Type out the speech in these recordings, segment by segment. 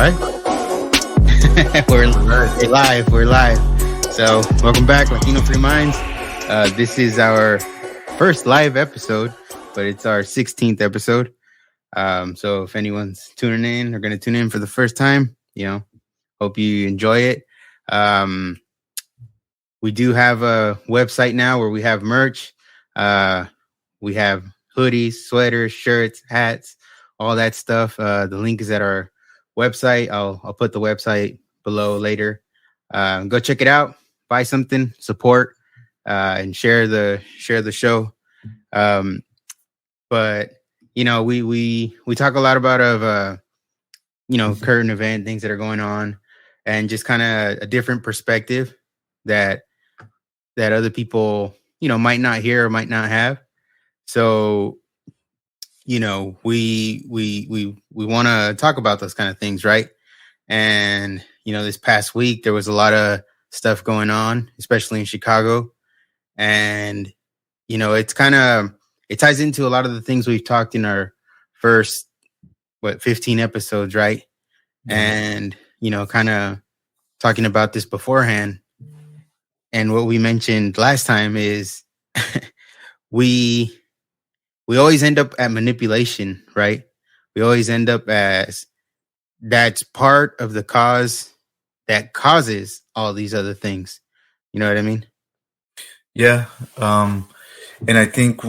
right. we're live. We're live. So, welcome back, Latino Free Minds. This is our first live episode, but it's our 16th episode. So, if anyone's tuning in or going to tune in for the first time, hope you enjoy it. We do have a website now where we have merch. We have hoodies, sweaters, shirts, hats, all that stuff. The link is at our website. I'll put the website below later. Go check it out. Buy something, support, and share the show. But we talk a lot about current event things that are going on, and just kind of a different perspective that other people might not hear or might not have. So we want to talk about those kind of things, right? And this past week there was a lot of stuff going on, especially in Chicago, and it ties into a lot of the things we've talked in our first 15 episodes, right? And kind of talking about this beforehand. And what we mentioned last time is we always end up at manipulation, right? We always end up as that's part of the cause that causes all these other things. You know what I mean? Yeah. And I think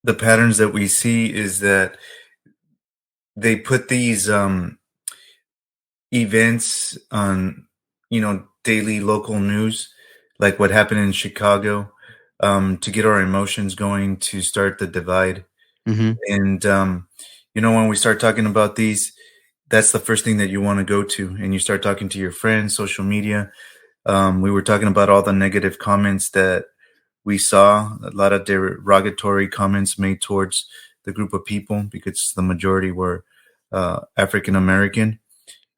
the patterns that we see is that they put these events on, daily local news, like what happened in Chicago, to get our emotions going, to start the divide. Mm-hmm. And, when we start talking about these, that's the first thing that you want to go to. And you start talking to your friends, social media. We were talking about all the negative comments that we saw, a lot of derogatory comments made towards the group of people because the majority were African American.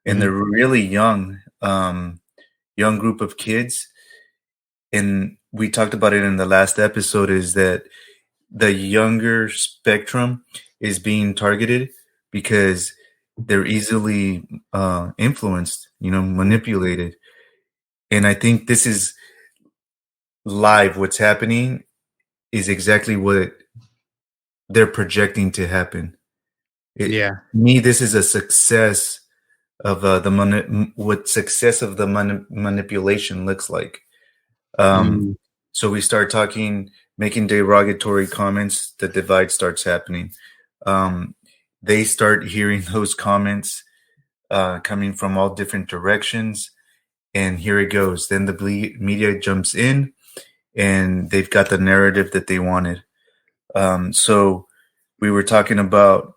And Mm-hmm. they're really young group of kids. And we talked about it in the last episode, is that the younger spectrum is being targeted because they're easily influenced, manipulated. And I think this is live. What's happening is exactly what they're projecting to happen. This is a success of what success of the manipulation looks like. So we start making derogatory comments, the divide starts happening. They start hearing those comments coming from all different directions, and here it goes. Then the media jumps in, and they've got the narrative that they wanted. So we were talking about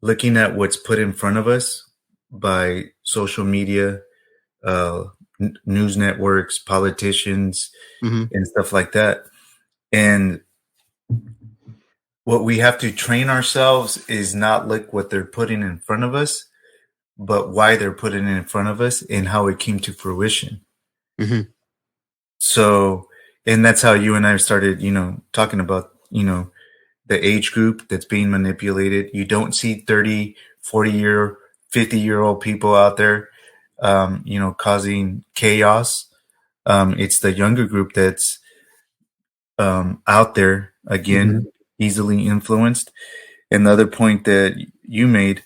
looking at what's put in front of us by social media, news networks, politicians, and stuff like that. And what we have to train ourselves is not look what they're putting in front of us, but why they're putting it in front of us and how it came to fruition. Mm-hmm. So, and that's how you and I started, talking about, the age group that's being manipulated. You don't see 30, 40-year, 50-year-old people out there, causing chaos. It's the younger group that's out there, again, easily influenced. And the other point that you made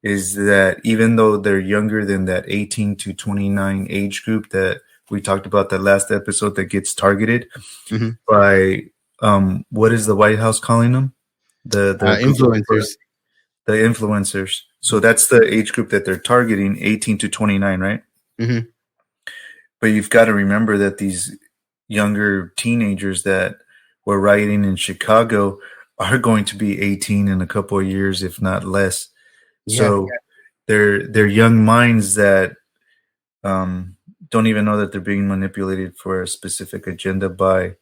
is that even though they're younger than that 18 to 29 age group that we talked about that last episode that gets targeted by what is the White House calling them? The influencers. The influencers. So that's the age group that they're targeting, 18 to 29, right? Mm-hmm. But you've got to remember that these younger teenagers that were rioting in Chicago are going to be 18 in a couple of years, if not less. So they're young minds that don't even know that they're being manipulated for a specific agenda by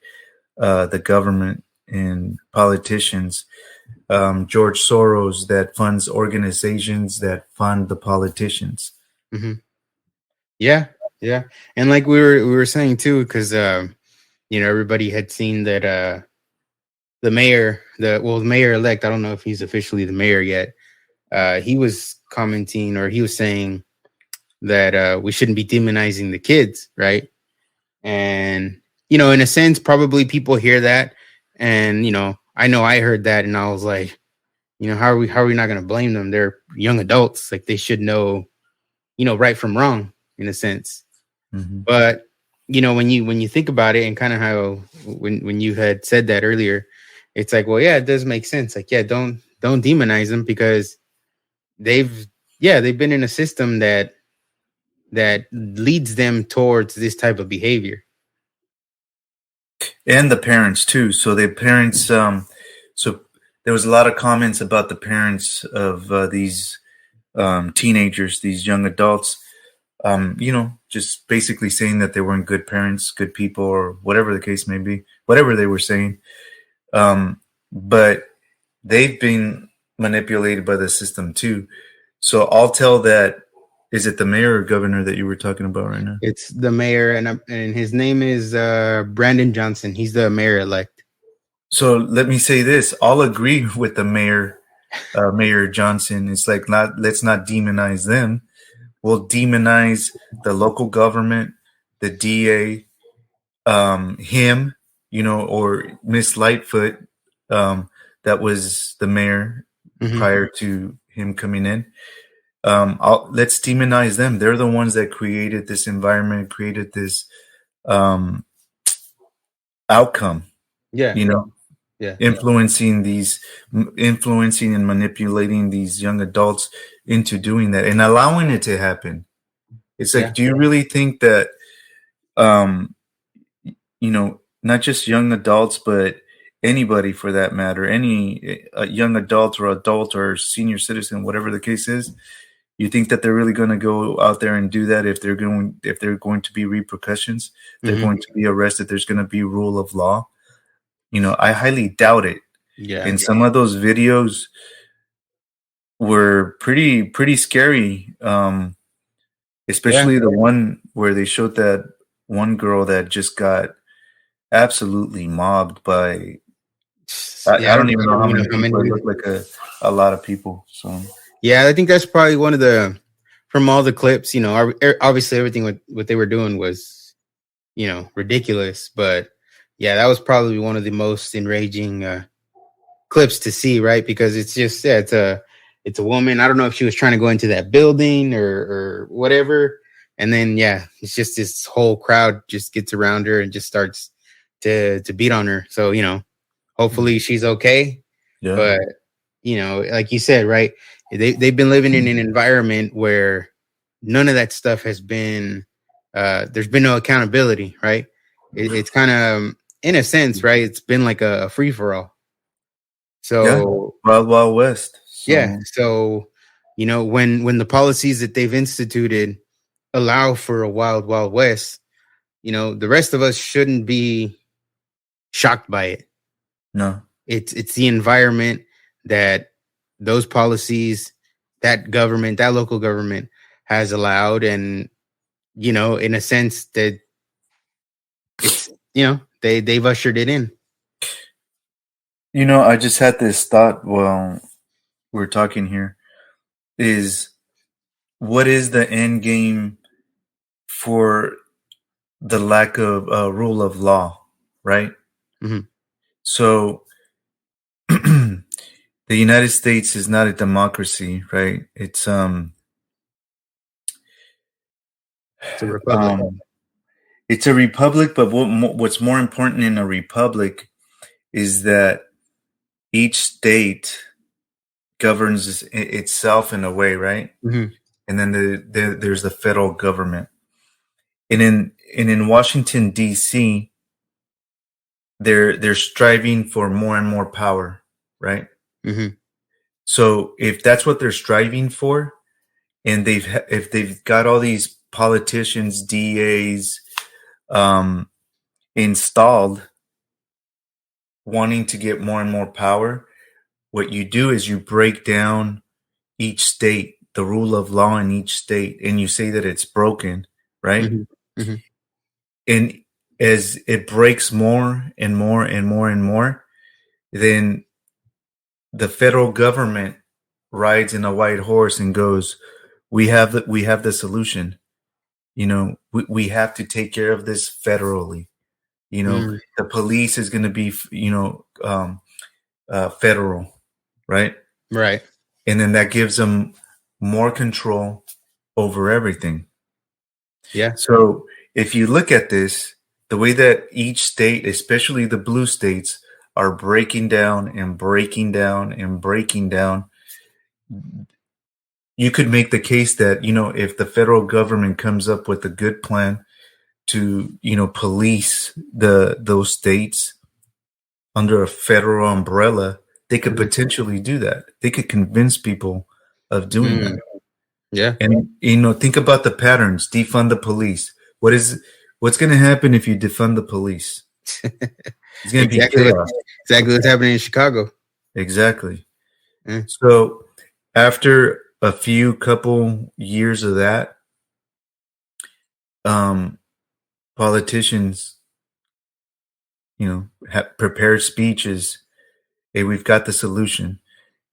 the government and politicians. George Soros that funds organizations that fund the politicians. Mm-hmm. Yeah. And like we were saying too, because everybody had seen that the mayor elect, I don't know if he's officially the mayor yet, he was commenting, or he was saying that we shouldn't be demonizing the kids, right? And in a sense, probably people hear that, and I know I heard that, and I was like, how are we not going to blame them? They're young adults, like they should know, right from wrong, in a sense. Mhm. But when you think about it, and kind of how when you had said that earlier, it's like, well, yeah, it does make sense. Like, yeah, don't demonize them, because they've they've been in a system that leads them towards this type of behavior. And the parents too. So the parents, so there was a lot of comments about the parents of these teenagers, these young adults. Just basically saying that they weren't good parents, good people, or whatever the case may be, whatever they were saying. But they've been manipulated by the system too. So I'll tell that. Is it the mayor or governor that you were talking about right now? It's the mayor, and his name is Brandon Johnson. He's the mayor elect. So let me say this: I'll agree with the mayor, Mayor Johnson. It's like, not let's not demonize them. We'll demonize the local government, the DA, him, or Miss Lightfoot, that was the mayor Hmm. prior to him coming in. Let's demonize them. They're the ones that created this environment, created this um, outcome. Yeah, You know, yeah, influencing and manipulating these young adults into doing that and allowing it to happen. It's yeah. like, do you really think that, um, not just young adults, but anybody for that matter, any young adult or senior citizen, whatever the case is, you think that they're really going to go out there and do that if they're going to be repercussions, they're Hmm. going to be arrested, there's going to be rule of law? I highly doubt it. Yeah, And some of those videos were pretty scary. yeah. Especially the one where they showed that one girl that just got absolutely mobbed by, Yeah, I I don't don't, even I know don't how even know many how people. It many. looked like a lot of people. So Yeah, I think that's probably one of the, from all the clips, obviously everything what they were doing was, ridiculous. But yeah, that was probably one of the most enraging clips to see, right? Because it's just, yeah, it's a woman. I don't know if she was trying to go into that building or whatever. And then yeah, it's just this whole crowd just gets around her and just starts to beat on her. So, hopefully she's okay. yeah, But like you said, right? They've been living in an environment where none of that stuff has been. There's been no accountability, right? It's kind of, in a sense, right? It's been like a free for all. yeah, So Wild Wild West. yeah, So so when the policies that they've instituted allow for a wild west, the rest of us shouldn't be shocked by it. no, It's the environment that those policies, that government, that local government has allowed, and in a sense that it's they've ushered it in. I just had this thought while we're talking here. Is what is the end game for the lack of rule of law, right? Hmm. So the United States is not a democracy, right? It's a republic. Um it's a republic, but what's more important in a republic is that each state governs itself in a way, right? Hmm. And then there's the federal government. And in Washington D.C., they're striving for more and more power, right? Hmm. So if that's what they're striving for, and if they've got all these politicians, DAs, um, installed, wanting to get more and more power, what you do is you break down each state, the rule of law in each state, and you say that it's broken, right? Hmm. Hmm. And as it breaks more and more and more and more, then the federal government rides in a white horse and goes, we have the solution. We have to take care of this federally. Mm, The police is going to be, federal, right? right. And then that gives them more control over everything. Yeah. So if you look at this, the way that each state, especially the blue states, are breaking down and breaking down and breaking down, you could make the case that, if the federal government comes up with a good plan to, police those states under a federal umbrella, they could Mhm. potentially do that. They could convince people of doing that. Mm, yeah. And think about the patterns. Defund the police. What's going to happen if you defund the police? It's going to be exactly what chaos. exactly what's happening in Chicago. Exactly. Mm, So after a few couple years of that, um, politicians, prepare speeches. Hey, we've got the solution,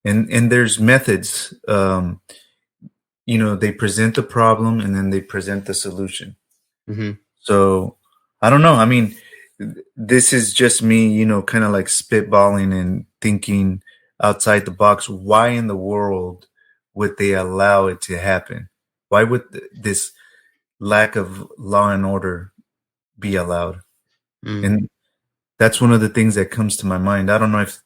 and there's methods. They present the problem and then they present the solution. mhm. So I don't know. I mean, this is just me, kind of like spitballing and thinking outside the box. Why in the world would they allow it to happen? Why would this lack of law and order be allowed? Mm. And that's one of the things that comes to my mind. I don't know if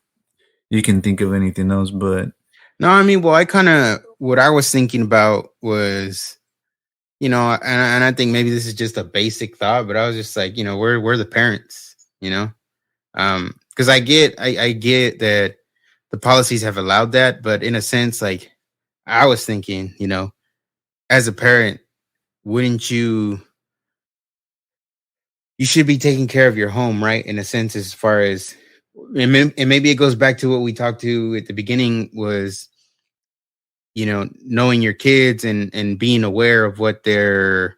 you can think of anything else, but No, I mean, well, I kind of what I was thinking about was, and I think maybe this is just a basic thought, but I was just like, we're the parents, because I get that the policies have allowed that, but in a sense, like I was thinking, as a parent, wouldn't you should be taking care of your home, right? In a sense, as far as and maybe it goes back to what we talked to at the beginning was, knowing your kids and being aware of what they're,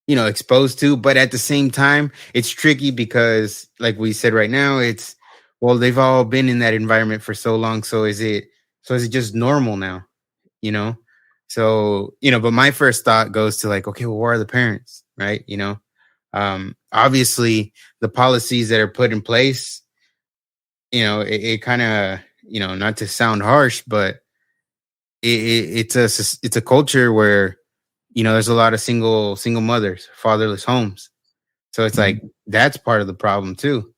exposed to. But at the same time, it's tricky because, like we said right now, it's well, they've all been in that environment for so long. So is it just normal now? You know? So, but my first thought goes to like, okay, well, where are the parents? Right. Obviously the policies that are put in place, it kind of, not to sound harsh, but it's a culture where, there's a lot of single mothers, fatherless homes. So it's like, mm, that's part of the problem too.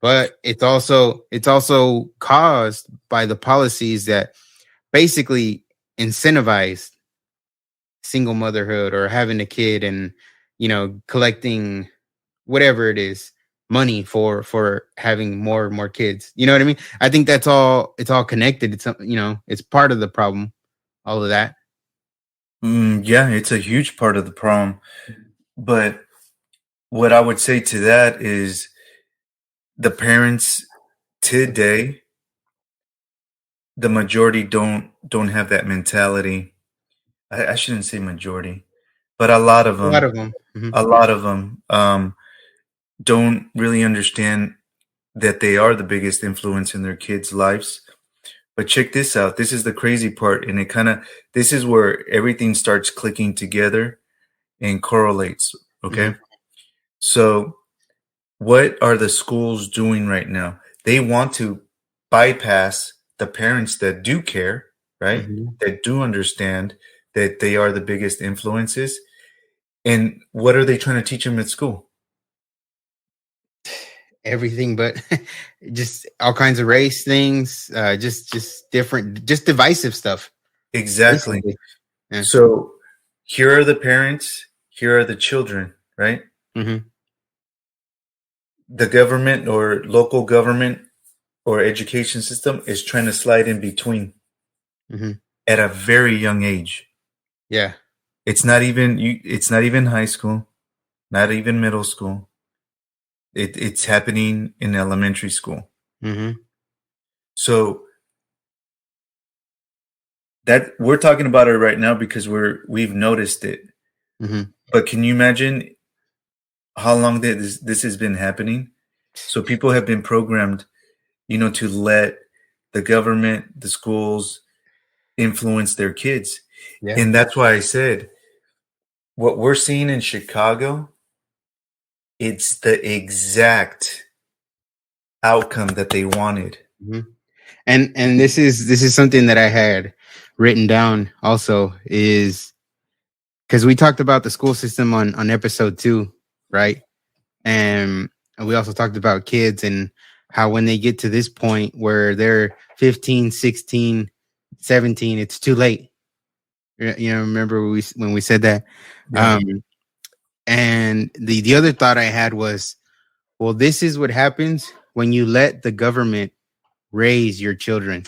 But it's also caused by the policies that basically incentivize single motherhood or having a kid and, collecting whatever it is, money for having more and more kids. You know what I mean? I think it's all connected. It's part of the problem, all of that. yeah, it's a huge part of the problem. But what I would say to that is the parents today, the majority don't have that mentality. I shouldn't say majority, but a lot of A lot them, of them. a lot of them don't really understand that they are the biggest influence in their kids' lives. But check this out. This is the crazy part, and this is where everything starts clicking together and correlates. Hmm. Okay, so what are the schools doing right now? They want to bypass the parents that do care, right? Hmm. That do understand that they are the biggest influences. And what are they trying to teach them at school? Everything but just all kinds of race things, just different, just divisive stuff, Exactly. basically. Yeah. So here are the parents, here are the children, right? Hmm. The government or local government or education system is trying to slide in between Hmm. at a very young age. Yeah. It's not even high school, not even middle school. It's happening in elementary school. Hmm. So that we're talking about it right now because we've noticed it. Hmm. But can you imagine how long that this has been happening? So people have been programmed, to let the government, the schools influence their kids. Yeah. And that's why I said what we're seeing in Chicago, it's the exact outcome that they wanted. Hmm. And this is something that I had written down also, is because we talked about the school system on episode 2, right? And we also talked about kids and how when they get to this point where they're 15, 16, 17, it's too late. Remember when we said that? Yeah. Um, and the other thought I had was, well, this is what happens when you let the government raise your children.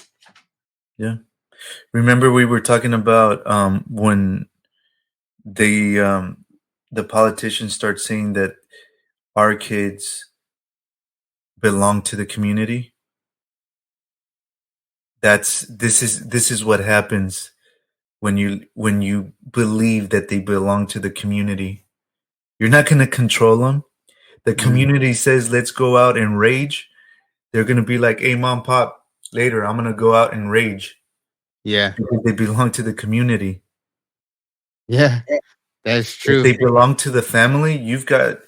Yeah. Remember we were talking about when the politicians start saying that our kids belong to the community. This is what happens when you believe that they belong to the community. You're not going to control them. The Mm, community says let's go out and rage. They're going to be like, hey mom, pop, later I'm going to go out and rage yeah, because they belong to the community. yeah, that's If true. they belong to the family, you've got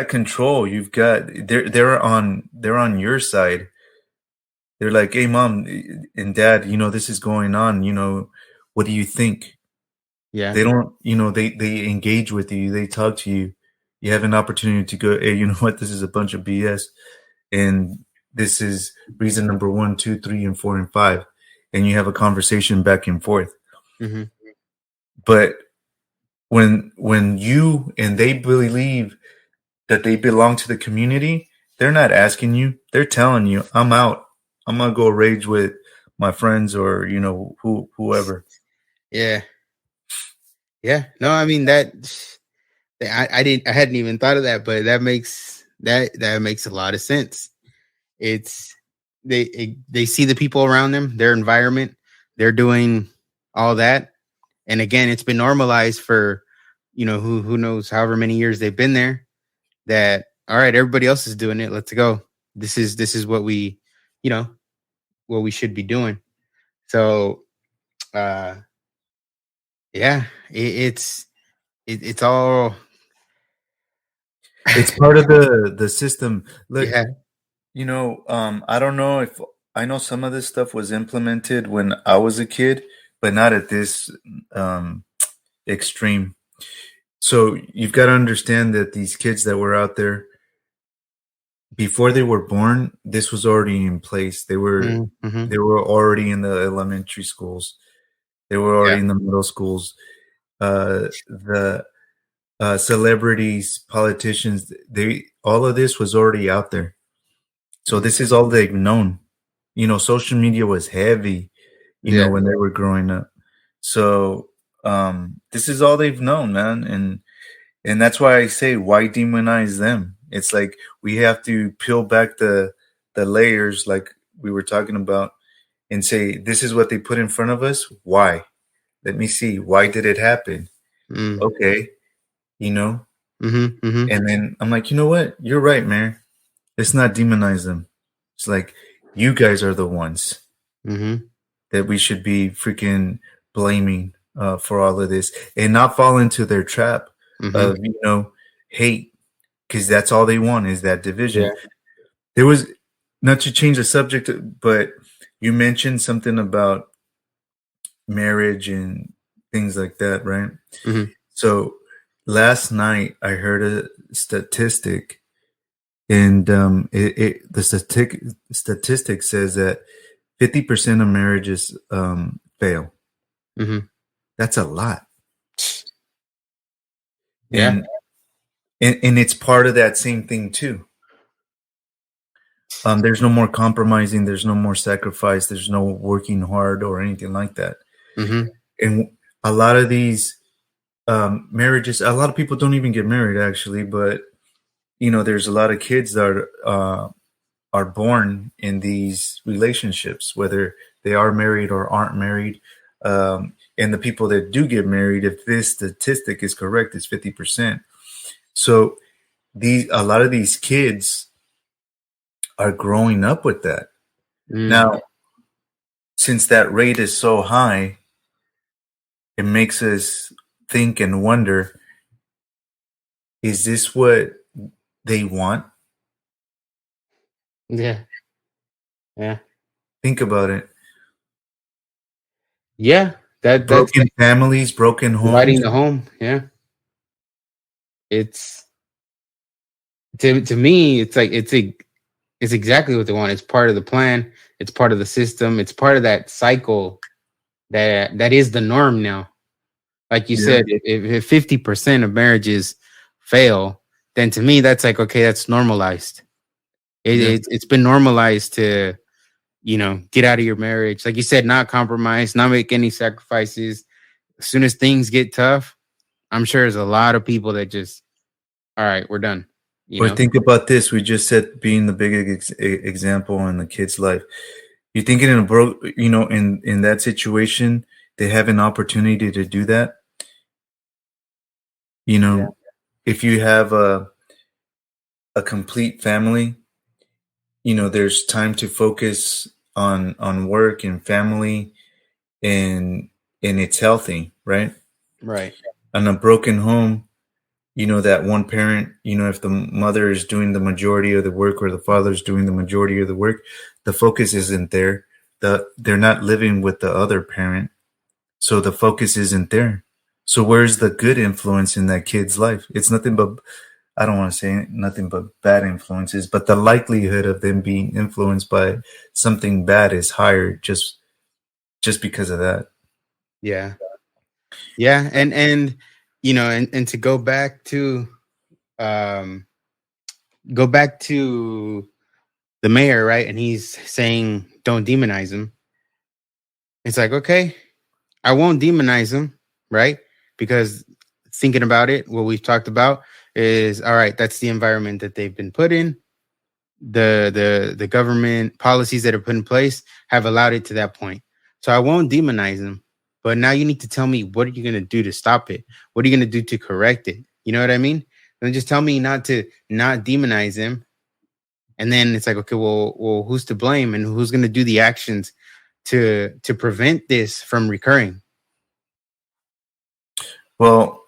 control. They're on your side. They're like, hey mom and dad, this is going on, what do you think? Yeah. They don't, they engage with you, they talk to you. You have an opportunity to go, hey, you know what, this is a bunch of BS, and this is reason number 1, 2, 3, and 4 and 5, and you have a conversation back and forth. Hmm. But when you and they believe that they belong to the community, they're not asking you. They're telling you, I'm out. I'm gonna go rage with my friends or whoever. Yeah, yeah. No, I mean that. I hadn't even thought of that, but that makes a lot of sense. It's they see the people around them, their environment, they're doing all that, and again, it's been normalized for who knows however many years they've been there. That all right, everybody else is doing it. Let's go. This is what you know what we should be doing. So, uh, yeah, it's all It's part of the system. Look, yeah. I don't know if I know some of this stuff was implemented when I was a kid, but not at this um, extreme. So you've got to understand that these kids that were out there before they were born, this was already in place. They were Mm-hmm. they were already in the elementary schools. They were Yeah. already in the middle schools. The celebrities, politicians, they all of this was already out there. So Mm, this is all they've known. Social media was heavy, yeah. when they were growing up. So this is all they've known, man. And that's why I say, why demonize them? It's like we have to peel back the layers, like we were talking about, and say, this is what they put in front of us. Why? Let me see. Why did it happen? Mm, Okay, you know. mm-hmm. Mm-hmm. And then I'm like, you know what? You're right, man. Let's not demonize them. It's like you guys are the ones Mm-hmm. that we should be freaking blaming for all of this, and not fall into their trap Mm-hmm. of hate, because that's all they want is that Yeah. division. There was, not to change the subject, but you mentioned something about marriage and things like that, right? Mm-hmm. So last night I heard a statistic, and the statistic says that 50% of marriages fail. Mm-hmm. That's a lot. Yeah. And it's part of that same thing too. There's no more compromising, there's no more sacrifice, there's no working hard or anything like that. Mm-hmm. And a lot of these marriages, a lot of people don't even get married actually, but there's a lot of kids that are born in these relationships, whether they are married or aren't married. And the people that do get married, if this statistic is correct, is 50%. So a lot of these kids are growing up with that. Mm. Now, since that rate is so high, it makes us think and wonder, is this what they want? Yeah. Yeah. Think about it. Yeah. That's Broken families, broken dividing homes. the home. Yeah. It's to me, it's like it's exactly what they want. It's part of the plan. It's part of the system. It's part of that cycle that is the norm now. Like you Yeah. said, if 50% of marriages fail, then to me that's like okay, that's normalized. Yeah. It's been normalized to get out of your marriage, like you said, not compromise, not make any sacrifices. As soon as things get tough, I'm sure there's a lot of people that just, all right, we're done. You Or know? think about this. We just said being the big example in the kid's life. You thinking in a in that situation, they have an opportunity to do that. You Yeah. know, if you have a complete family, there's time to focus on work and family, and it's healthy, right? Right. On a broken home, that one parent, if the mother is doing the majority of the work or the father's doing the majority of the work, the focus isn't there. They're not living with the other parent, so the focus isn't there. So where's the good influence in that kid's life? It's nothing but, I don't want to say nothing but bad influences, but the likelihood of them being influenced by something bad is higher just because of that. Yeah. Yeah. And and to um go back to the mayor, right? And he's saying don't demonize him. It's like, okay, I won't demonize him, right? Because thinking about it, what we've talked about is all right, that's the environment that they've been put in. The government policies that are put in place have allowed it to that point. So I won't demonize him. But now you need to tell me, what are you gonna do to stop it? What are you gonna do to correct it? You know what I mean? And just tell me not demonize him. And then it's like, okay, well, who's to blame and who's gonna do the actions to prevent this from recurring? Well,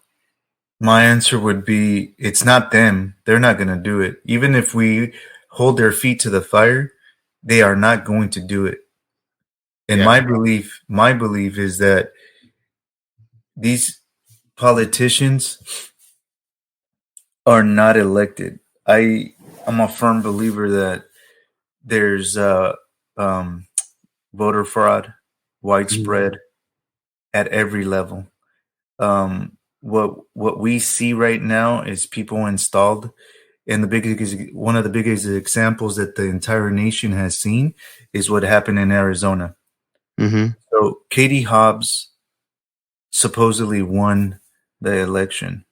my answer would be it's not them. They're not going to do it. Even if we hold their feet to the fire, they are not going to do it. And Yeah. my belief is that these politicians are not elected. I'm a firm believer that there's um, voter fraud Mhm. widespread at every level. What we see right now is people installed, and one of the biggest examples that the entire nation has seen is what happened in Arizona. Mhm. So Katie Hobbs supposedly won the election,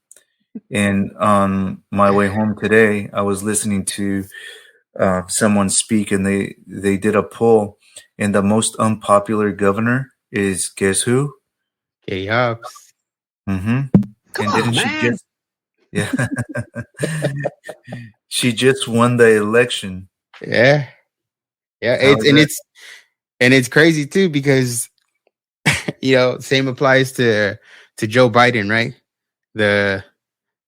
and on my way home today, I was listening to someone speak, and they did a poll, and the most unpopular governor is, guess who? Katie Hobbs. Mm-hmm. Come And on, didn't she man. just? Yeah, she just won the election. Yeah. Yeah. How is that? It's crazy too because same applies to Joe Biden, right? The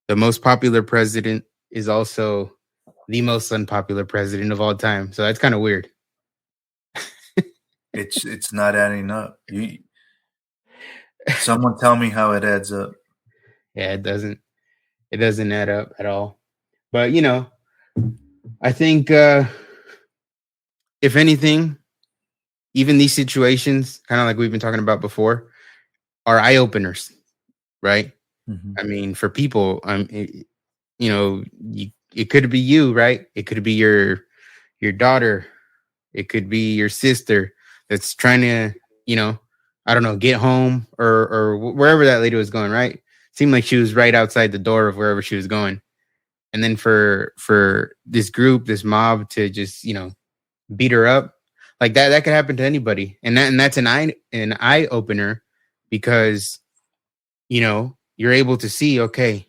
the most popular president is also the most unpopular president of all time. So that's kind of weird. It's not adding up. Someone tell me how it adds up. Yeah, it doesn't add up at all. But I think if anything, even these situations, kind of like we've been talking about before, are eye openers, right? Mhm. I mean, for people, it could be you, right? It could be your daughter. It could be your sister that's trying to, I don't know, get home or wherever that lady was going, right? Seemed like she was right outside the door of wherever she was going. And then for this group, this mob to just, beat her up, like that could happen to anybody. And that's an eye opener because, you're able to see, okay,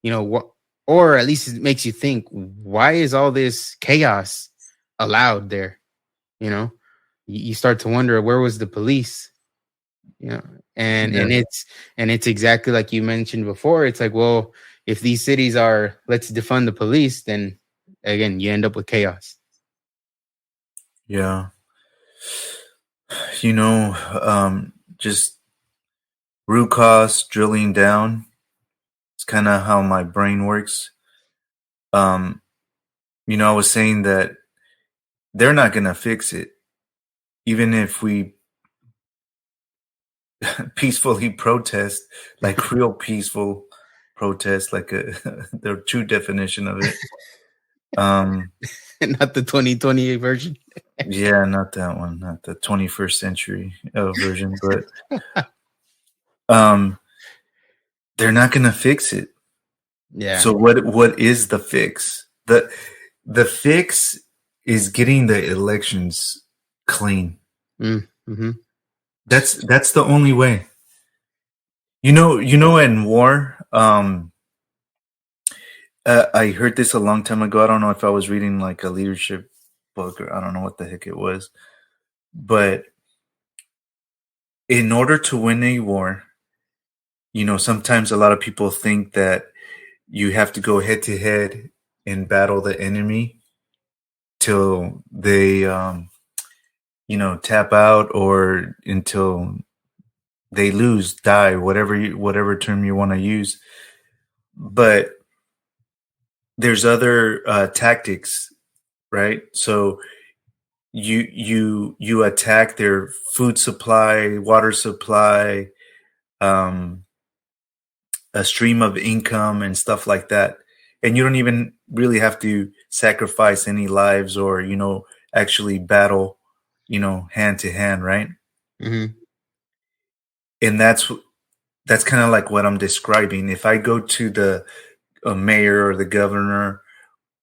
what, or at least it makes you think, why is all this chaos allowed there? You know, you start to wonder, where was the police? You know, and Yeah. and it's and it's exactly like you mentioned before. It's like, well, if these cities are, let's defund the police, then again you end up with chaos. Yeah. You know, just root cause drilling down. It's kind of how my brain works. Um, I was saying that they're not going to fix it, even if we peacefully protest, like real peaceful protest, like the true definition of it. Um, Not the 2020 version. yeah, not that one, not the 21st century version, but um, they're not going to fix it. Yeah. So what is the fix? The fix is getting the elections clean. Mm-hmm. That's the only way. In war, I heard this a long time ago. I don't know if I was reading like a leadership book or I don't know what the heck it was. But in order to win a war, sometimes a lot of people think that you have to go head to head and battle the enemy till they tap out or until they lose, die, whatever term you want to use. But there's other tactics, right? So you attack their food supply, water supply, um, a stream of income and stuff like that. And you don't even really have to sacrifice any lives or actually battle, hand to hand, right? Mm-hmm. And that's kind of like what I'm describing. If I go to the mayor or the governor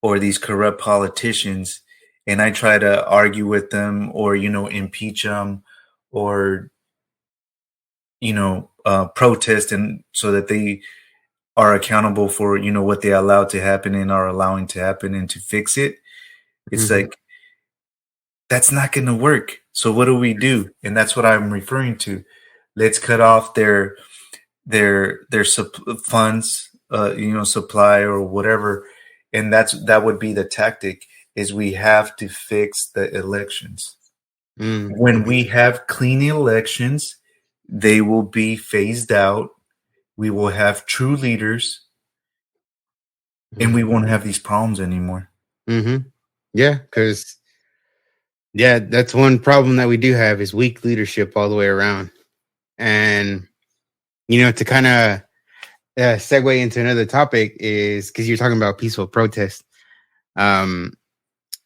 or these corrupt politicians and I try to argue with them or impeach them or protest and so that they are accountable for what they allowed to happen and are allowing to happen and to fix it, it's Mm-hmm. like that's not going to work. So what do we do? And that's what I'm referring to. Let's cut off their funds, supply or whatever, and that would be the tactic. Is we have to fix the elections. When Mm-hmm. we have clean elections, they will be phased out. We will have true leaders, and we won't have these problems anymore. Mm-hmm. Yeah, because yeah, that's one problem that we do have is weak leadership all the way around. And to kind of segue into another topic is because you're talking about peaceful protest. Um,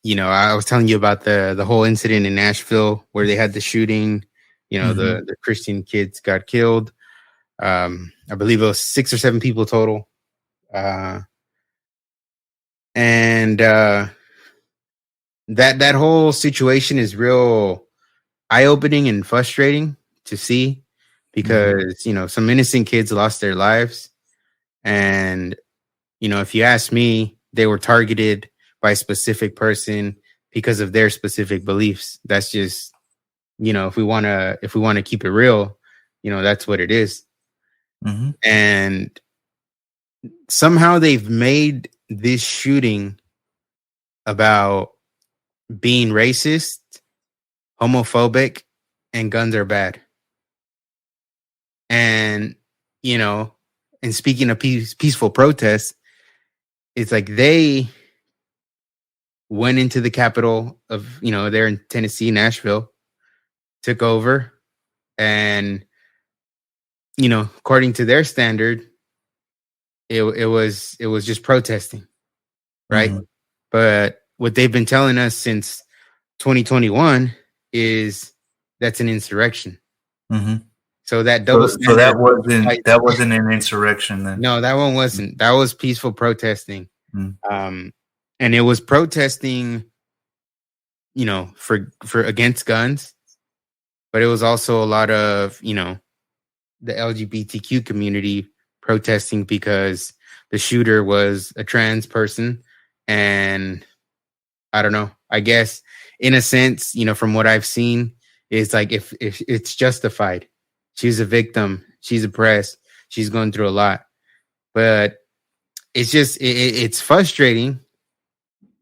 I was telling you about the whole incident in Nashville where they had the shooting. Hmm. The Christian kids got killed. I believe it was 6 or 7 people total. And that whole situation is real eye-opening and frustrating to see Hmm. because some innocent kids lost their lives. And if you ask me, they were targeted by a specific person because of their specific beliefs. That's just, if we want to keep it real, that's what it is. Hmm. And somehow they've made this shooting about being racist, homophobic, and guns are bad. And, you know, and speaking of peaceful protests, it's like they went into the capital of, they're in Tennessee, Nashville, took over, and, according to their standard, it was just protesting, right? Hmm. But what they've been telling us since 2021 is that's an insurrection. Hmm. So that double So standard applies. that wasn't an insurrection then. No, that one wasn't. That was peaceful protesting. Mm-hmm. Um, and it was protesting, for against guns, but it was also a lot of, the LGBTQ community protesting because the shooter was a trans person. And I don't know, I guess in a sense, from what I've seen, is like if it's justified. She's a victim. She's oppressed. She's going through a lot. But it's just it's frustrating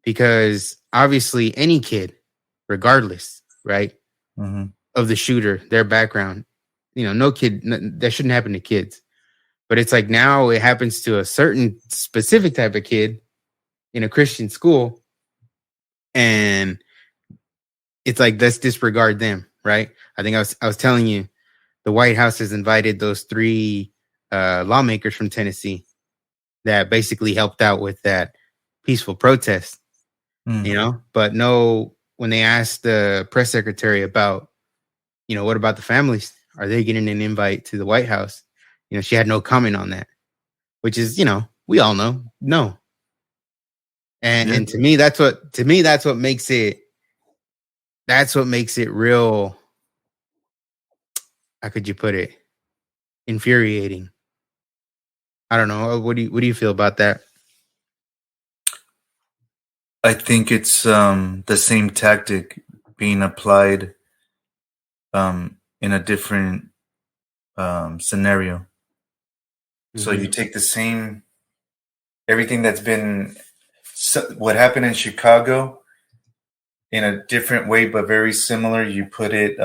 because obviously any kid, regardless, right, Mm-hmm. of the shooter, their background, no kid that shouldn't happen to kids. But it's like now it happens to a certain specific type of kid in a Christian school, and it's like let's disregard them, right? I think I was telling you the White House has invited those three lawmakers from Tennessee that basically helped out with that peaceful protest, Mm. but no, when they asked the press secretary about, what about the families? Are they getting an invite to the White House? She had no comment on that, which is, we all know, no. And Yeah. and to me, that's what makes it real. How could you put it? Infuriating. I don't know. What do you feel about that? I think it's the same tactic being applied in a different scenario. So Mm-hmm. you take the same everything that's been what happened in Chicago in a different way, but very similar. You put it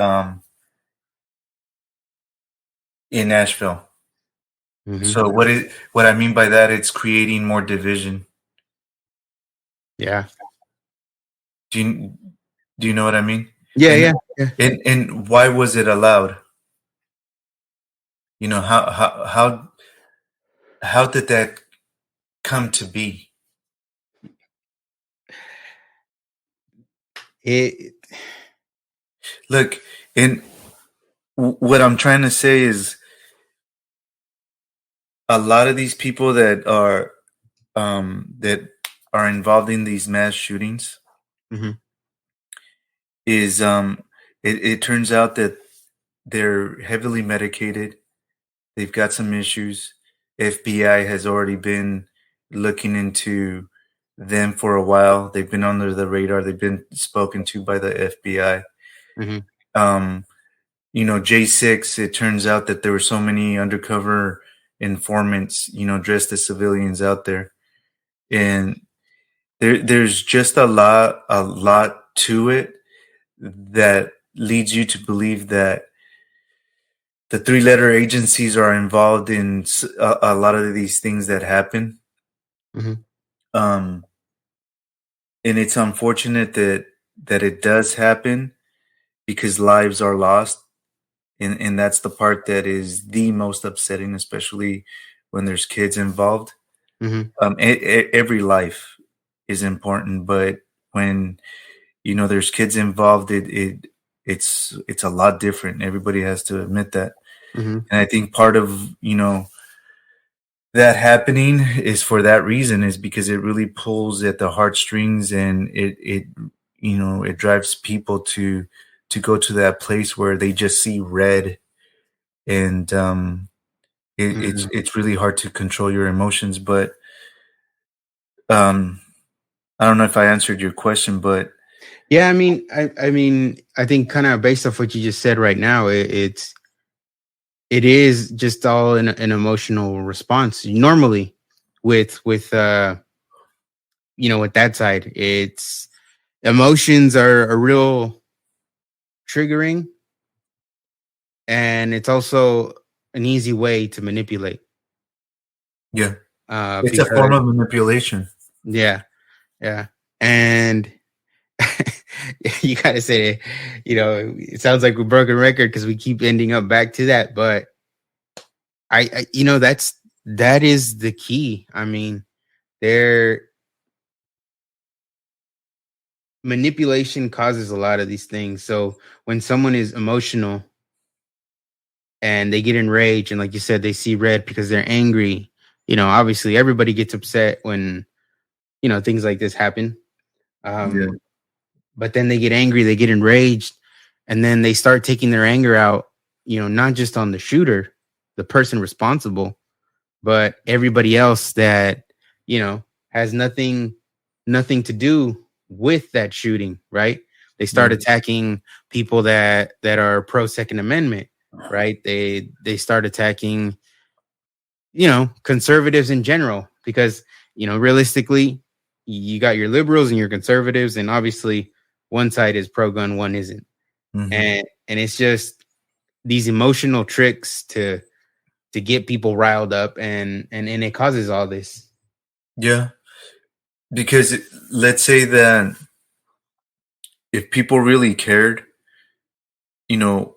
in Nashville. Mm-hmm. So what I mean by that, it's creating more division. Yeah. Do you do you know what I mean? Yeah. And Yeah. Yeah. and why was it allowed? You know how did that come to be? It. Look, and what I'm trying to say is a lot of these people that are involved in these mass shootings Mm-hmm. is it turns out that they're heavily medicated. They've got some issues. FBI has already been looking into them for a while. They've been under the radar. They've been spoken to by the FBI. Mm-hmm. Um, J6, it turns out that there were so many undercover informants, dressed as civilians out there. And there's just a lot to it that leads you to believe that the three-letter agencies are involved in a lot of these things that happen. Mm-hmm. Um, and it's unfortunate that it does happen because lives are lost. And that's the part that is the most upsetting, especially when there's kids involved. Mm-hmm. Every life is important, but when there's kids involved, it's a lot different. Everybody has to admit that. Mm-hmm. And I think part of that happening is for that reason, is because it really pulls at the heartstrings, and it drives people to go to that place where they just see red, and Mm-hmm. it's really hard to control your emotions. But um I don't know if I answered your question, but Yeah, I mean, I think kind of based off what you just said right now, it is just all an emotional response. Normally, with that side, it's emotions are real triggering, and it's also an easy way to manipulate. yeah, it's a form Because of manipulation. yeah, yeah, and you gotta say, it sounds like a broken record because we keep ending up back to that, but that is the key. I mean, their manipulation causes a lot of these things. So when someone is emotional and they get enraged, and like you said, they see red because they're angry, obviously everybody gets upset when things like this happen. Yeah, Um, but then they get angry, they get enraged, and then they start taking their anger out, not just on the shooter, the person responsible, but everybody else that has nothing to do with that shooting, right? They start Yeah. attacking people that are pro Second Amendment, right? They start attacking, conservatives in general, because realistically, you got your liberals and your conservatives, and obviously one side is pro gun, one isn't. Hmm. And it's just these emotional tricks to get people riled up, and it causes all this. Yeah. Because let's say that if people really cared, you know,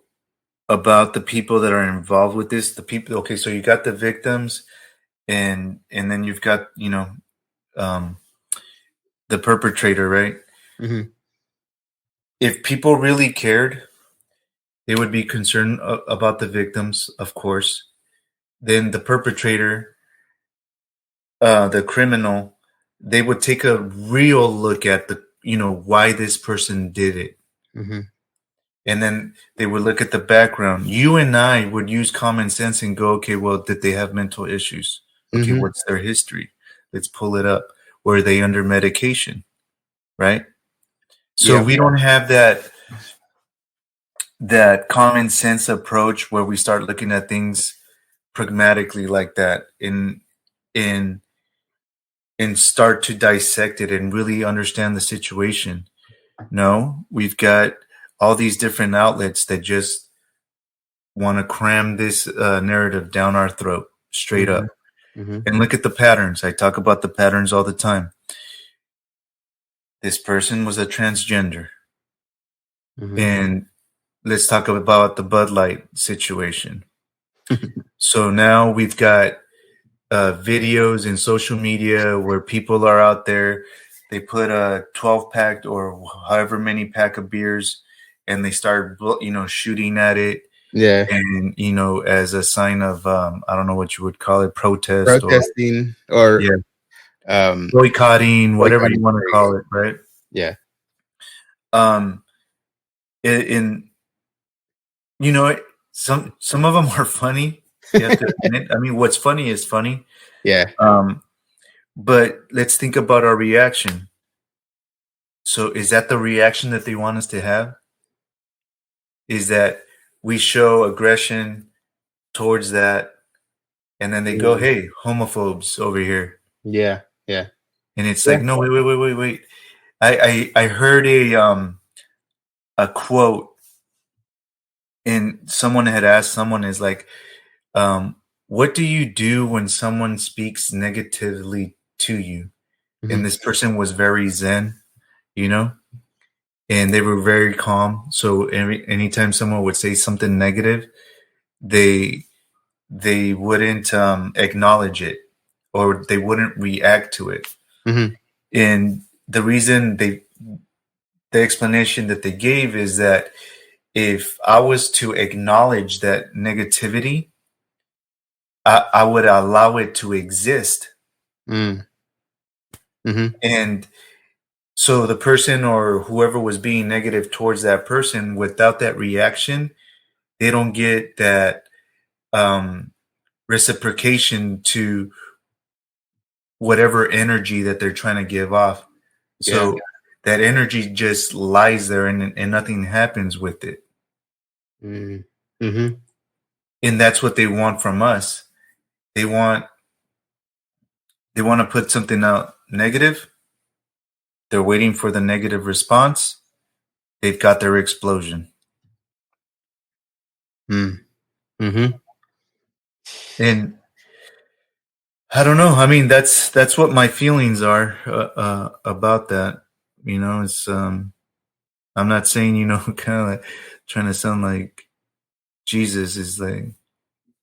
about the people that are involved with this, the people, okay, so you got the victims and then you've got, um, the perpetrator, right? Hmm. If people really cared, they would be concerned about the victims, of course. Then the perpetrator, the criminal, they would take a real look at the, why this person did it. Hmm. And then they would look at the background. You and I would use common sense and go, okay, well, did they have mental issues? Okay, Hmm. what's their history? Let's pull it up. Were they under medication? Right? So Yep. we don't have that common sense approach where we start looking at things pragmatically like that in and start to dissect it and really understand the situation. No, we've got all these different outlets that just want to cram this narrative down our throat straight Hmm. up. Hmm. And look at the patterns. I talk about the patterns all the time. This person was a transgender. Hmm. And let's talk about the Bud Light situation. So now we've got videos in social media where people are out there. They put a 12 pack or however many pack of beers and they start, shooting at it. Yeah. And, as a sign of, I don't know what you would call it, protest or, Protesting or yeah, um boycotting, whatever you boycotting. want to There you go. call it, right? Yeah. Um, in some of them are funny. You have to admit. I mean, what's funny is funny. Yeah. Um, but let's think about our reaction. So, is that the reaction that they want us to have? Is that we show aggression towards that, and then they go, Mm. "Hey, homophobes over here," Yeah. Yeah. and it's Yeah. like, "No, wait. I heard a quote, and someone had asked someone is like, what do you do when someone speaks negatively to you? And Hmm. this person was very zen, you know, and they were very calm. So anytime someone would say something negative, they they wouldn't acknowledge it or they wouldn't react to it. Hmm. And the reason the explanation that they gave is that if I was to acknowledge that negativity, I would allow it to exist. Mm. Hmm. And so the person or whoever was being negative towards that person, without that reaction, they don't get that um, reciprocation to whatever energy that they're trying to give off. Yeah. So that energy just lies there and nothing happens with it. Mm. Hmm. And that's what they want from us. They want they want to put something out negative. They're waiting for the negative response. They've got their explosion. Mm. Hmm. And I don't know. I mean, that's what my feelings are about that. It's I'm not saying kind of like trying to sound like Jesus is like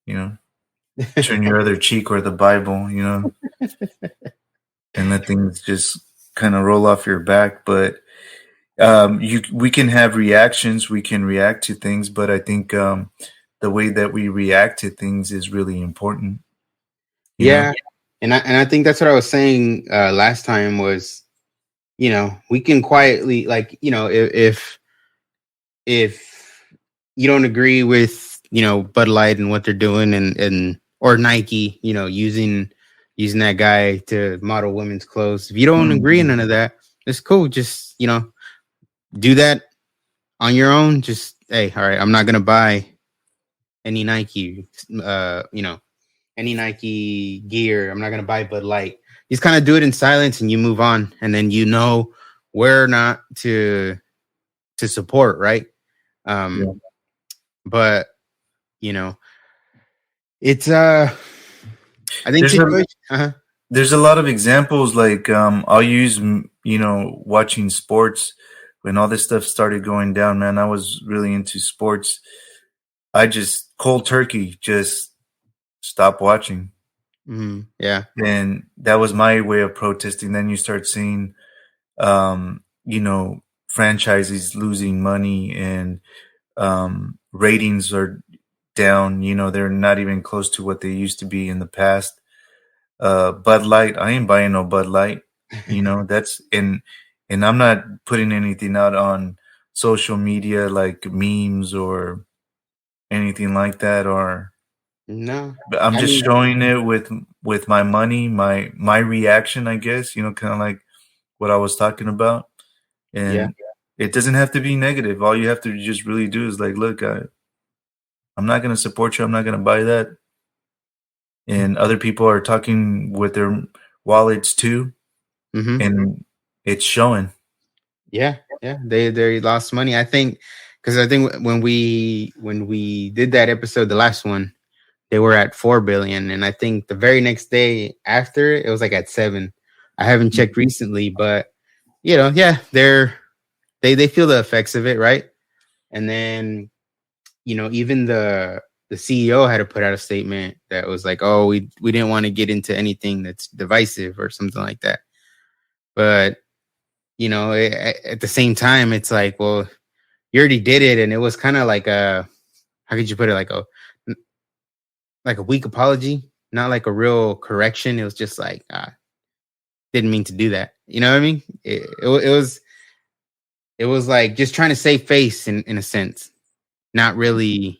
you know turn your other cheek or the Bible, and let things just kind of roll off your back. But we can have reactions, we can react to things, but I think the way that we react to things is really important. You know. Yeah. And I think that's what I was saying last time was, we can quietly, like, if you don't agree with, Bud Light and what they're doing, and or Nike, using that guy to model women's clothes. If you don't agree in Mhm. none of that, it's cool. Just, do that on your own, just hey, all right, I'm not gonna buy any Nike, any Nike gear. I'm not gonna buy Bud Light. You just kind of do it in silence and you move on, and then you know where not to support, right? Yeah. Um, but you know, it's I think There's a situation. Uh-huh. there's a lot of examples like I'll use watching sports when all this stuff started going down, man. I was really into sports. I just cold turkey just stopped watching. Yeah. And that was my way of protesting. Then you start seeing franchises losing money and ratings are down. They're not even close to what they used to be in the past. Bud Light, I ain't buying no Bud Light. That's and I'm not putting anything out on social media like memes or anything like that, or No, but I'm I just mean, showing it with my money, my reaction, I guess, kind of like what I was talking about. yeah. And it doesn't have to be negative. All you have to just really do is like, look, I'm not going to support you. I'm not going to buy that. And other people are talking with their wallets too, Mm-hmm. and it's showing. Yeah, yeah. They lost money. I think because I think when we did that episode, the last one, they were at 4 billion, and I think the very next day after it was like at 7. I haven't checked recently, but yeah, they feel the effects of it, right? And then even the CEO had to put out a statement that was like, "Oh, we didn't want to get into anything that's divisive or something like that." But at the same time, it's like, well, you already did it, and it was kind of like a how could you put it, like a weak apology, not like a real correction. It was just like, didn't mean to do that. You know what I mean? It was like just trying to save face in a sense, not really.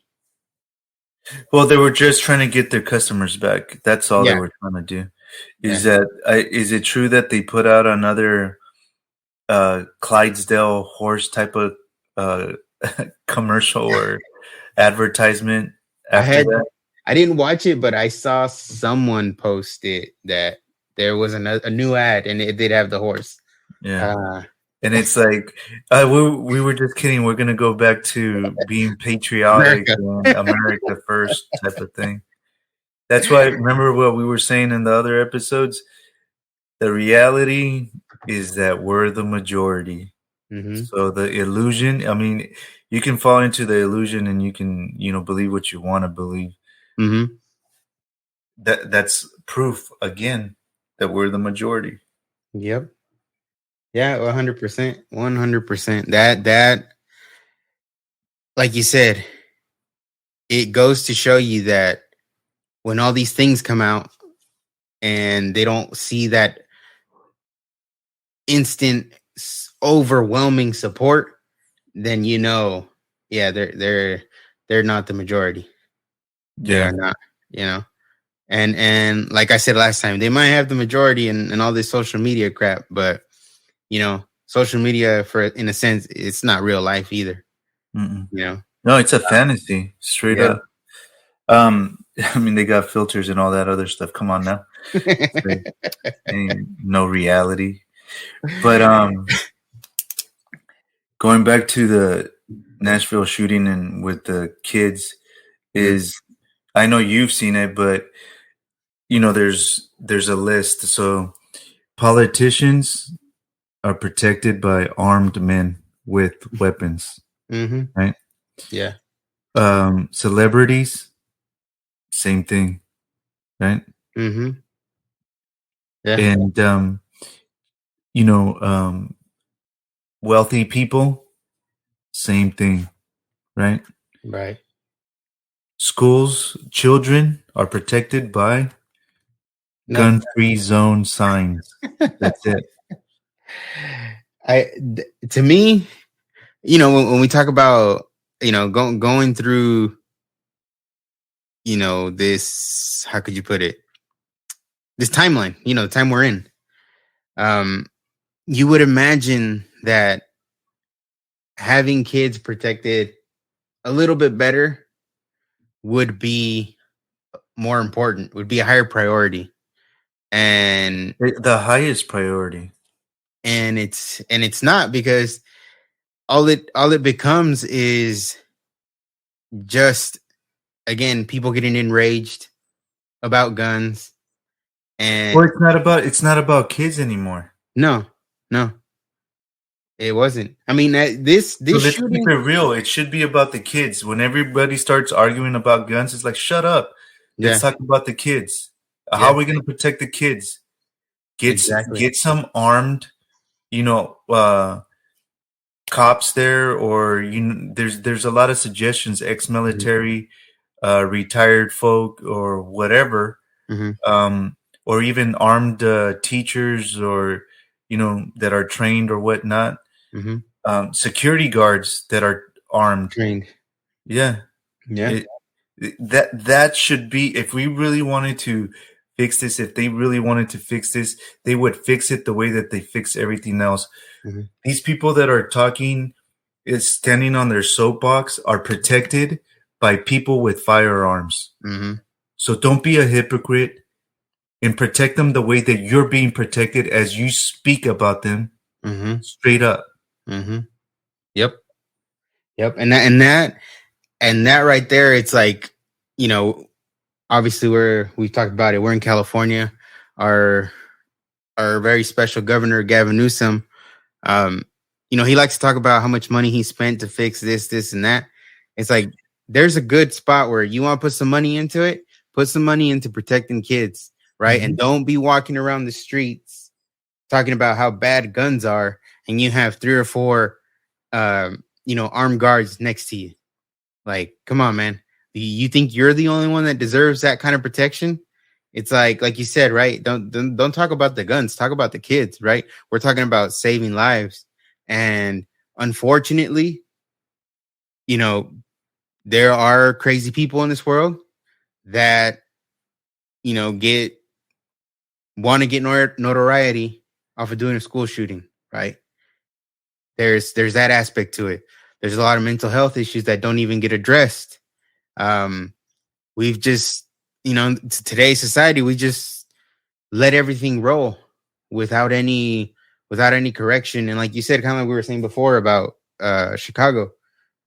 Well, they were just trying to get their customers back. That's all they Yeah, were trying to do. yeah. Is it true that they put out another Clydesdale horse type of uh, commercial or advertisement I after had that? I didn't watch it, but I saw someone post it that there was a new ad and it did have the horse. Yeah. Uh, And it's like we were just kidding. We're gonna go back to being patriotic America. and America first type of thing. That's why remember what we were saying in the other episodes. The reality is that we're the majority. Hmm. So the illusion. I mean, you can fall into the illusion and you can believe what you want to believe. Hmm. That's proof again that we're the majority. Yep. Yeah, 100%. 100%. That like you said, it goes to show you that when all these things come out and they don't see that instant overwhelming support, then yeah, they're not the majority. They Yeah. are not, you know. And like I said last time, they might have the majority and all this social media crap, but social media, for in a sense, it's not real life either. Mm-mm. You know. No, it's a fantasy, straight Yeah. up. I mean, they got filters and all that other stuff. Come on now, so, ain't no reality. But going back to the Nashville shooting and with the kids Mhm. is, I know you've seen it, but there's a list. So politicians are protected by armed men with weapons, Mhm. right? Yeah. Celebrities, same thing, right? Mhm. Yeah. And you know, um, wealthy people, same thing, right? Right. Schools, children are protected by Nothing. gun-free zone signs. That's it. To me, when we talk about going through this, how could you put it, this timeline, the time we're in, um you would imagine that having kids protected a little bit better would be more important, would be a higher priority. And The highest priority. it's not, because all it becomes is just, again, people getting enraged about guns. Well, And it's not about kids anymore. no, no, it wasn't. I mean, this So this let's keep it shooting, real. It should be about the kids. When everybody starts arguing about guns, it's like, shut up. Let's yeah, talk about the kids. How yeah, are we going to protect the kids? exactly. Get some armed, you know, cops there, or there's a lot of suggestions, Hmm. ex-military, retired folk, or whatever, Hmm. um, or even armed teachers, or that are trained or whatnot. Hmm. Security guards that are armed. Trained. Yeah, Yeah. it, that should be, if we really wanted to fix this, if they really wanted to fix this, they would fix it the way that they fix everything else. Hmm. These people that are talking, is standing on their soapbox, are protected by people with firearms. Hmm. So don't be a hypocrite and protect them the way that you're being protected as you speak about them Hmm. straight up. Hmm. Yep. Yep. And that right there, it's like, you know, obviously we've talked about it. We're in California. Our our very special governor, Gavin Newsom, um, he likes to talk about how much money he spent to fix this, and that. It's like, there's a good spot where you want to put some money into it. Put some money into protecting kids, right? And Mhm. don't be walking around the streets talking about how bad guns are, and you have three or four, armed guards next to you. Like, come on, man. You think you're the only one that deserves that kind of protection? It's like you said, right? Don't talk about the guns. Talk about the kids, right? We're talking about saving lives, and unfortunately, you know, there are crazy people in this world that get want to get notoriety off of doing a school shooting, right? There's that aspect to it. There's a lot of mental health issues that don't even get addressed. Um, we've just, today's society, we just let everything roll without any correction. And like you said, kind of like we were saying before about Chicago,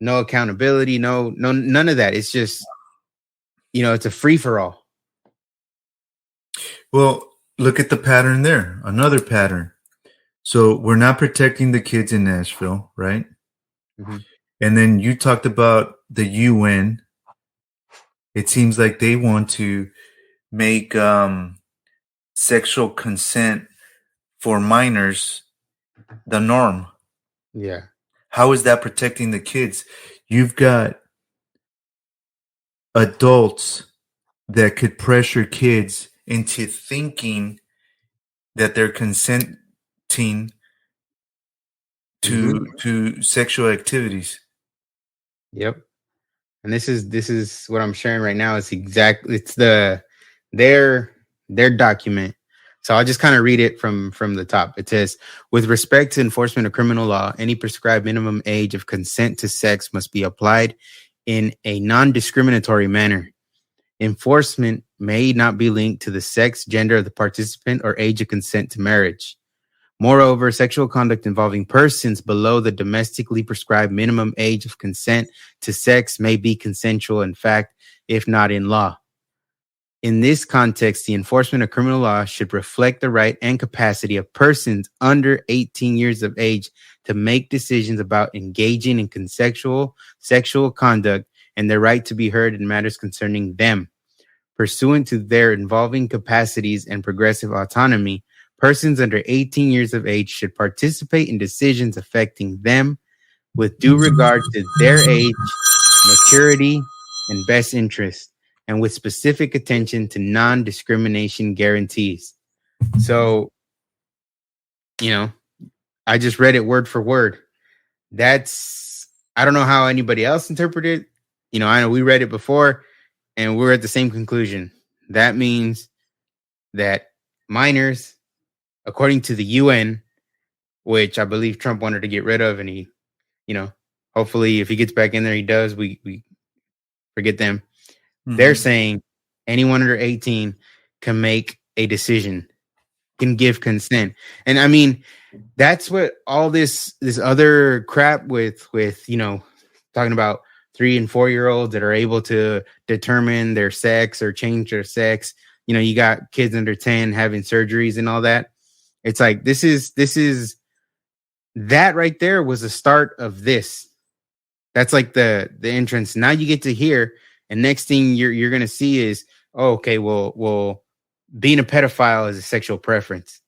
no accountability, no, none of that. It's just, it's a free for all. Well, look at the pattern there. Another pattern. So we're not protecting the kids in Nashville, right? Mm-hmm. And then you talked about the UN. It seems like they want to make sexual consent for minors the norm. Yeah. How is that protecting the kids? You've got adults that could pressure kids into thinking that they're consenting Mm-hmm. to sexual activities. Yep. And this is what I'm sharing right now. It's their document. So I'll just kind of read it from the top. It says, with respect to enforcement of criminal law, any prescribed minimum age of consent to sex must be applied in a non-discriminatory manner. Enforcement may not be linked to the sex, gender of the participant, or age of consent to marriage. Moreover, sexual conduct involving persons below the domestically prescribed minimum age of consent to sex may be consensual in fact, if not in law. In this context, the enforcement of criminal law should reflect the right and capacity of persons under 18 years of age to make decisions about engaging in consensual sexual conduct and their right to be heard in matters concerning them. Pursuant to their involving capacities and progressive autonomy, persons under 18 years of age should participate in decisions affecting them with due regard to their age, maturity, and best interest, and with specific attention to non-discrimination guarantees. So, you know, I just read it word for word. I don't know how anybody else interpreted it. I know we read it before and we're at the same conclusion. That means that minors, according to the UN, which I believe Trump wanted to get rid of, and he, Hopefully, if he gets back in there, he does. We forget them. They're Mm-hmm. saying anyone under 18 can make a decision, can give consent. And I mean, that's what all this other crap with talking about 3 and 4 year olds that are able to determine their sex or change their sex. You got kids under 10 having surgeries and all that. It's like this is that right there was the start of this. That's like the entrance. Now you get to hear, and next thing you're gonna see is, oh, okay, well, being a pedophile is a sexual preference.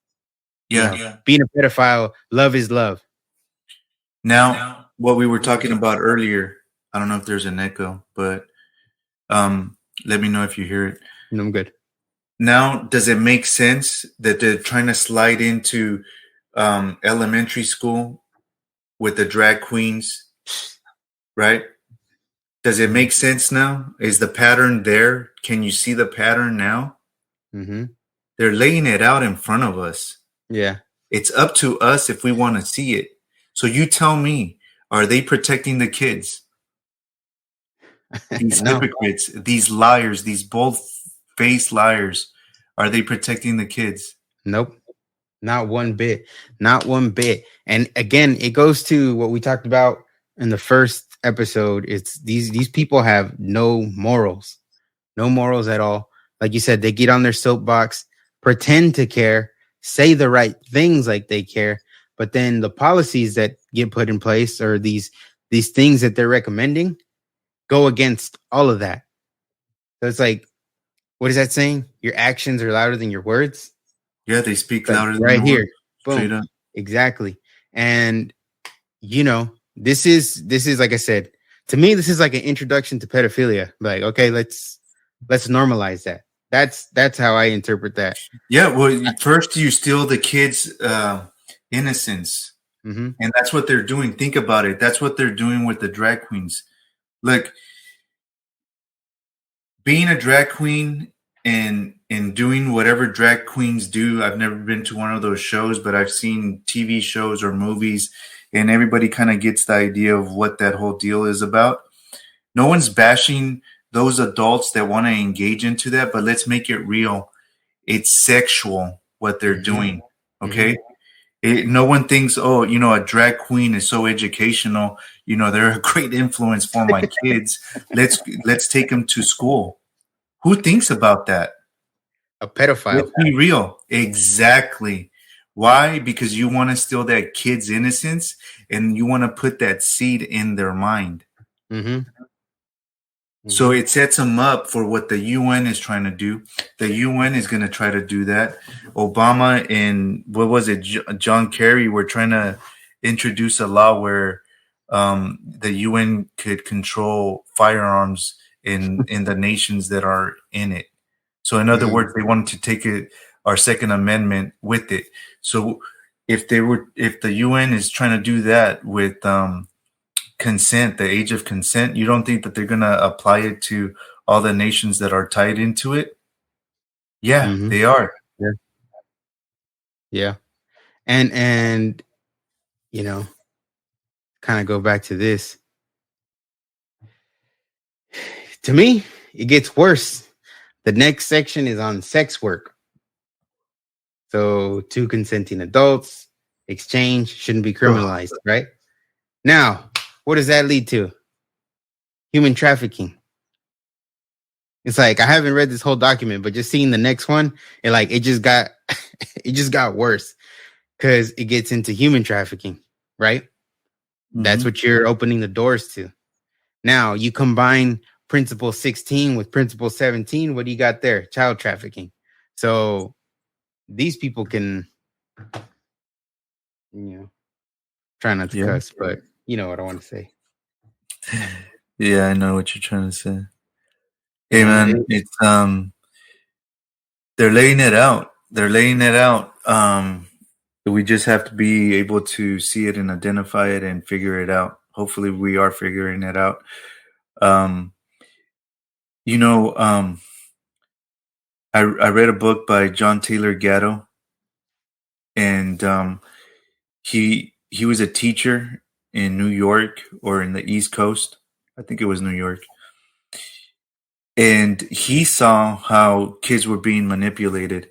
Yeah. Being a pedophile, love is love. Now, what we were talking about earlier, I don't know if there's an echo, but let me know if you hear it. And I'm good. Now, does it make sense that they're trying to slide into elementary school with the drag queens, right? Does it make sense now? Is the pattern there? Can you see the pattern now? Mm-hmm. They're laying it out in front of us. Yeah. It's up to us if we want to see it. So you tell me, are they protecting the kids? These No. hypocrites, these liars, these bold-faced liars, are they protecting the kids? Nope. Not one bit. Not one bit. And again, it goes to what we talked about in the first episode. It's these people have no morals. No morals at all. Like you said, they get on their soapbox, pretend to care, say the right things like they care, but then the policies that get put in place or these things that they're recommending go against all of that. So it's like, what is that saying? Your actions are louder than your words. Yeah, they speak Like louder than right the here. words. Straight Boom. up. Exactly. And this is like I said, to me, this is like an introduction to pedophilia. Like, okay, let's normalize that. That's how I interpret that. Yeah, well, first you steal the kids' innocence, Mm-hmm. and that's what they're doing. Think about it. That's what they're doing with the drag queens. Look, being a drag queen and doing whatever drag queens do. I've never been to one of those shows, but I've seen TV shows or movies, and everybody kind of gets the idea of what that whole deal is about. No one's bashing those adults that want to engage into that, but let's make it real. It's sexual what they're Mm-hmm. doing. Mm-hmm. Okay. No one thinks, oh, a drag queen is so educational. They're a great influence for my kids. Let's take them to school. Who thinks about that? A pedophile. Let's be real. Exactly. Why? Because you want to steal that kid's innocence and you want to put that seed in their mind. Mm-hmm. So Mm-hmm. it sets them up for what the UN is trying to do. The UN is going to try to do that. Obama and what was it, John Kerry, were trying to introduce a law where the UN could control firearms in the nations that are in it. So in other words, they wanted to take our Second Amendment with it. So if the UN is trying to do that with consent, the age of consent, you don't think that they're going to apply it to all the nations that are tied into it? Yeah, Mm-hmm. they are. Yeah. Yeah. And kind of go back to this. To me, it gets worse. The next section is on sex work. So two consenting adults, exchange shouldn't be criminalized, right? Now, what does that lead to? Human trafficking. It's like I haven't read this whole document, but just seeing the next one, it just got it just got worse because it gets into human trafficking, right? That's Mhm. what you're opening the doors to. Now you combine Principle 16 with Principle 17. What do you got there? Child trafficking. So these people can, try not to Yeah. cuss, but you know what I want to say. Yeah, I know what you're trying to say. Hey And man, it's they're laying it out. They're laying it out. We just have to be able to see it and identify it and figure it out. Hopefully we are figuring it out. Um, you know, I read a book by John Taylor Gatto, and he was a teacher, in New York or in the East Coast. I think it was New York. And he saw how kids were being manipulated.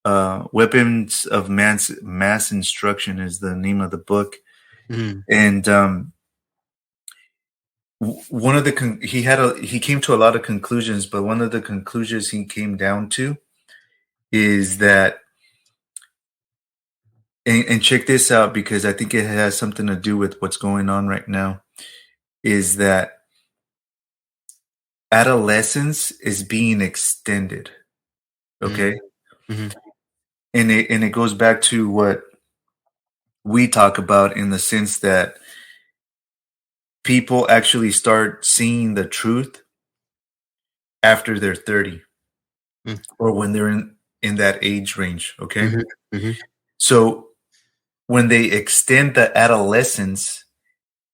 Weapons of Mass Instruction is the name of the book. Mm-hmm. And one of the he came to a lot of conclusions, but one of the conclusions he came down to is that, and check this out because I think it has something to do with what's going on right now, is that adolescence is being extended. Okay. Mm-hmm. And it goes back to what we talk about, in the sense that people actually start seeing the truth after they're 30 or when they're in that age range. Okay. Mm-hmm. Mm-hmm. So when they extend the adolescence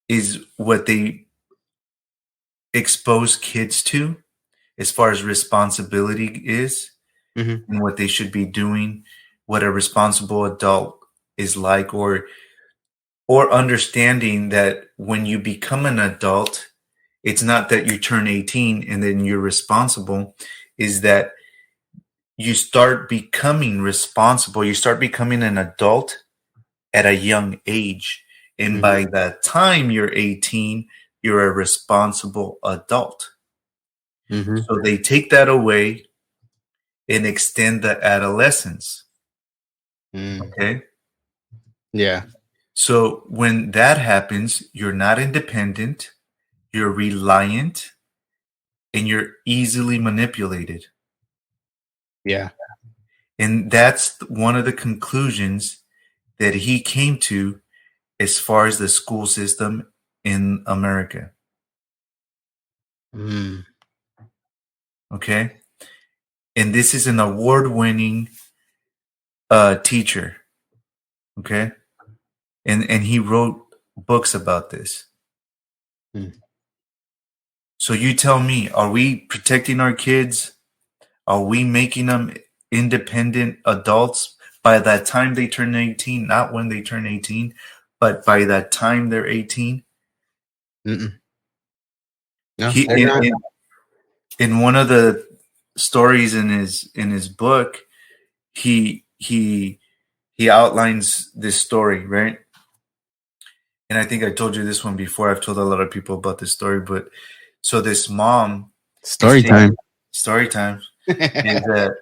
is what they expose kids to as far as responsibility is, Mm-hmm. and what they should be doing, what a responsible adult is like, or understanding that when you become an adult, it's not that you turn 18 and then you're responsible, is that you start becoming responsible, you start becoming an adult at a young age, and Mm-hmm. by the time you're 18, you're a responsible adult. Mm-hmm. So they take that away and extend the adolescence. Mm. Okay. Yeah. So when that happens, you're not independent, you're reliant, and you're easily manipulated. Yeah. And that's one of the conclusions that he came to as far as the school system in America. Mm. Okay. And this is an award winning teacher. Okay. And he wrote books about this. Mm. So you tell me, are we protecting our kids? Are we making them independent adults by that time they turn 18? Not when they turn 18, but by that time they're 18. Mm-mm. No, He they're not. in one of the stories in his book, he outlines this story, right? And I think I told you this one before. I've told a lot of people about this story, but so this mom is Story taking time. story time is that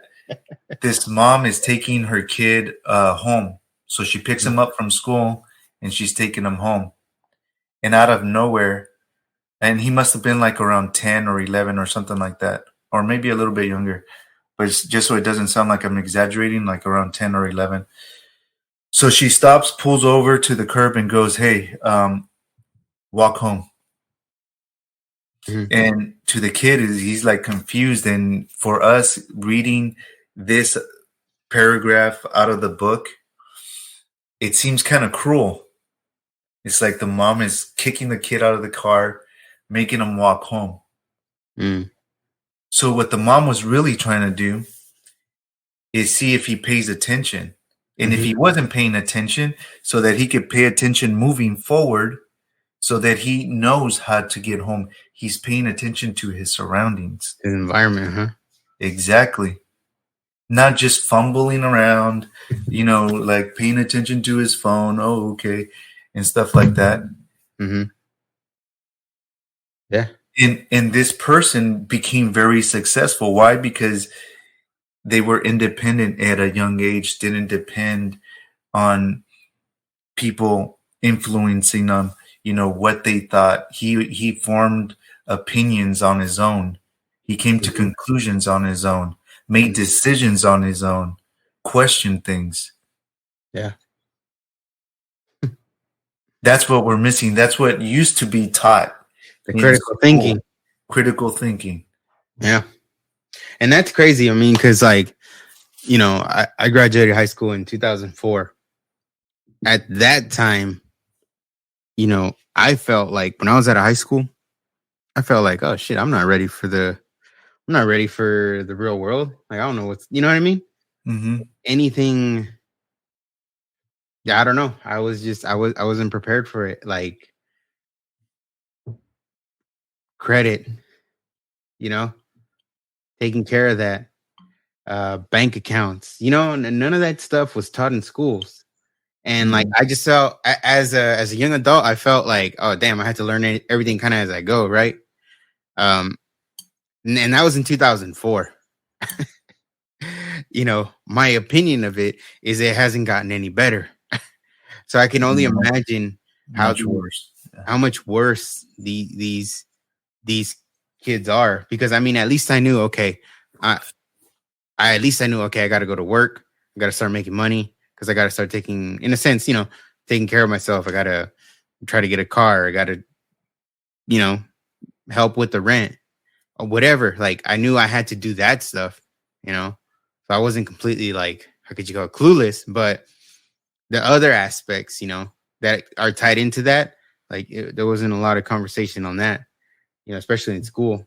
this mom is taking her kid home. So she picks him up from school and she's taking him home. And out of nowhere, and he must have been like around 10 or 11 or something like that, or maybe a little bit younger, but it's just so it doesn't sound like I'm exaggerating, like around 10 or 11. So she stops, pulls over to the curb, and goes, "Hey, walk home." Mhm. And to the kid, he's like confused. And for us reading this paragraph out of the book, it seems kind of cruel. It's like the mom is kicking the kid out of the car, making him walk home. Mm. So what the mom was really trying to do is see if he pays attention. And if Mhm. he wasn't paying attention, so that he could pay attention moving forward, so that he knows how to get home. He's paying attention to his surroundings. The environment, huh? Exactly. Not just fumbling around, like paying attention to his phone. Oh, okay. And stuff like that. Mm-hmm. Yeah. And this person became very successful. Why? Because they were independent at a young age, didn't depend on people influencing them, what they thought. He formed opinions on his own. He came to Mhm. conclusions on his own, made decisions on his own, questioned things. Yeah. That's what we're missing. That's what used to be taught The in critical school. thinking. Critical thinking. Yeah. And that's crazy. I mean, because I graduated high school in 2004. At that time, I felt like when I was at a high school, I felt like, oh shit, I'm not ready for the real world. Like, I don't know you know what I mean? Hmm. Anything Yeah, I don't know. I wasn't prepared for it. Like credit, you know, taking care of that, bank accounts, and none of that stuff was taught in schools. And like Mhm. I just felt as a young adult, I felt like, oh damn, I had to learn everything kind of as I go, right? Um, and that was in 2004. My opinion of it is it hasn't gotten any better. So I can only No, imagine how much worse. Yeah. how much worse these kids are. Because I mean, at least I knew, okay, I at least I knew, okay, I got to go to work, I got to start making money because I got to start taking, in a sense, taking care of myself. I got to try to get a car. I got to, you know, help with the rent or whatever. Like I knew I had to do that stuff, you know. So I wasn't completely like, how could you call it, clueless, but the other aspects, that are tied into that, like there wasn't a lot of conversation on that, especially in school.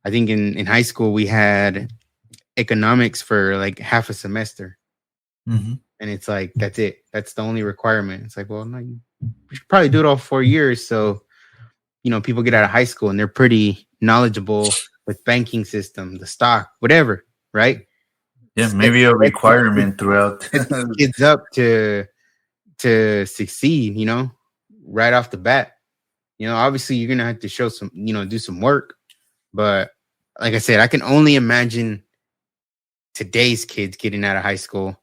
I think in high school we had economics for like half a semester, Mhm. and it's like that's it. That's the only requirement. It's like, well, no, you should probably do it all 4 years. So people get out of high school and they're pretty knowledgeable with banking system, the stock, whatever, right? Yeah, Set, maybe a set these kids, requirement throughout. set these kids up to succeed, right off the bat. Obviously you're gonna have to show some, do some work, but like I said, I can only imagine today's kids getting out of high school,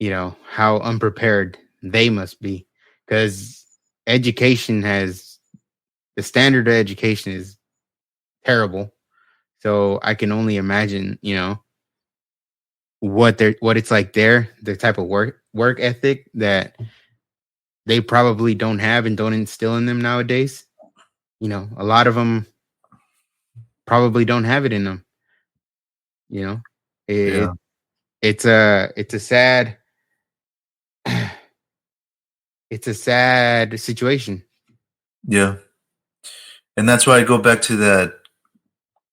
how unprepared they must be, because education has the standard of education is terrible. So I can only imagine, what it's like there, the type of work ethic that they probably don't have and don't instill in them nowadays. A lot of them probably don't have it in them. You know, it, Yeah, it's a sad it's a sad situation. yeah, and that's why I go back to that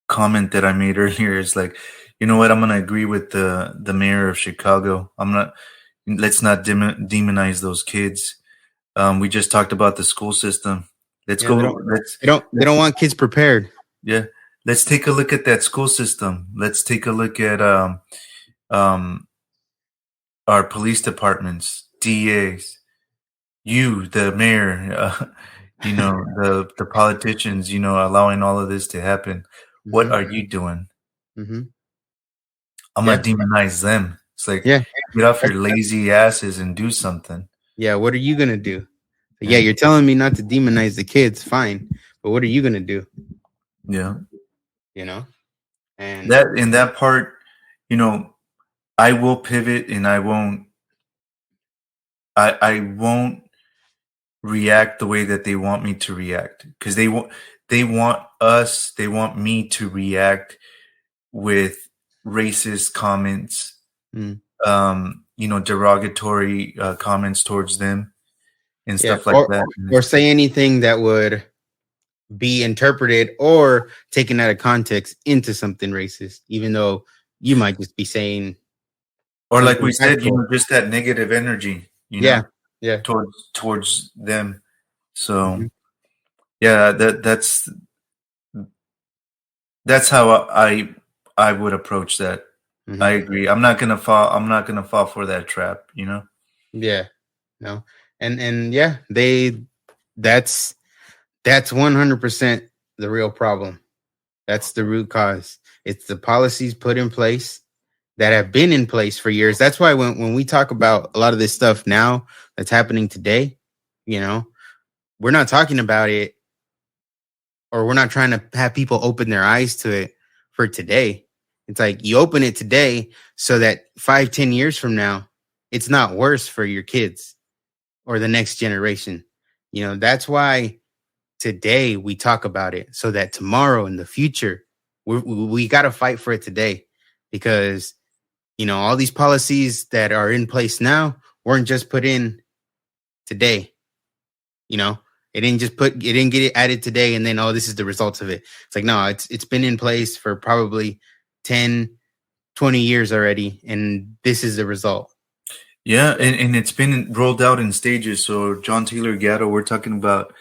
comment that I made earlier. Is like, you know what? I'm gonna agree with the mayor of Chicago. I'm not. Let's not demonize those kids. We just talked about the school system. Let's Yeah, they go. don't they don't want kids prepared. Yeah. Let's take a look at that school system. Let's take a look at um, our police departments, DAs, you, the mayor, the politicians, allowing all of this to happen. What Hmm. are you doing? Hmm. I'm gonna Yeah, demonize them. It's like, yeah, get off your lazy asses and do something. yeah. What are you gonna do? Yeah, Yeah, you're telling me not to demonize the kids, fine, but what are you gonna do? yeah. You know, and That in that part, you know, I will pivot and I won't react the way that they want me to react because they want me to react with racist comments, mm, derogatory comments towards them and yeah, stuff like or, that. or And or it's say anything that would be interpreted or taken out of context into something racist, even though you might just be saying or like something we said, factual. just that negative energy, Yeah, yeah. towards them. So Hmm. yeah, that's how I would approach that. I Hmm. agree. I'm not gonna fall for that trap. Yeah, no, and yeah, that's that's 100% the real problem. That's the root cause. It's the policies put in place that have been in place for years. That's why when we talk about a lot of this stuff now that's happening today, you know, we're not talking about it, or we're not trying to have people open their eyes to it for today. It's like you open it today so that 5-10 years from now, it's not worse for your kids or the next generation. That's why today we talk about it, so that tomorrow in the future, we got to fight for it today, because all these policies that are in place now weren't just put in today. you know it didn't get it added today and then, oh, this is the results of it. It's like, no, it's been in place for probably 10-20 years already, and this is the result. Yeah, and it's been rolled out in stages. So John Taylor Gatto, we're talking about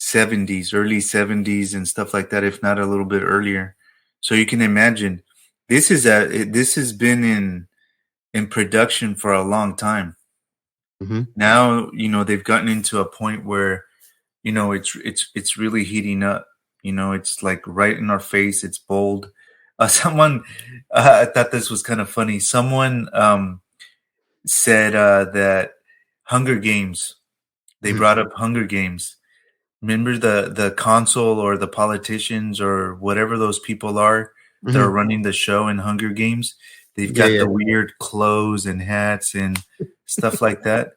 70s, early 70s and stuff like that, if not a little bit earlier. So you can imagine this has been in production for a long time. Hmm. Now, they've gotten into a point where, it's really heating up. It's like right in our face. It's bold. Someone, I thought this was kind of funny. Someone said that Hunger Games. They Hmm. brought up Hunger Games. Remember the console or the politicians or whatever those people are that are Hmm. running the show in Hunger Games? They've Yeah, got yeah. the weird clothes and hats and stuff like that.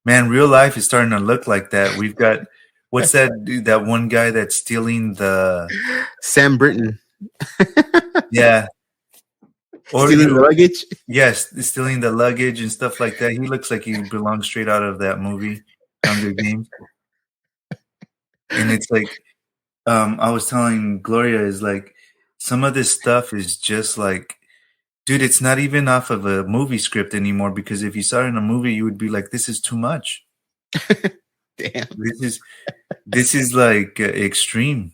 Man, real life is starting to look like that. We've got what's that dude, that one guy that's stealing the Sam Britton yeah, or stealing the luggage. yes, stealing the luggage and stuff like that. He looks like he belongs straight out of that movie, Hunger Games. And it's like I was telling Gloria is like some of this stuff is just like dude, it's not even off of a movie script anymore because if you saw it in a movie, you would be like, this is too much. Damn. This is like extreme.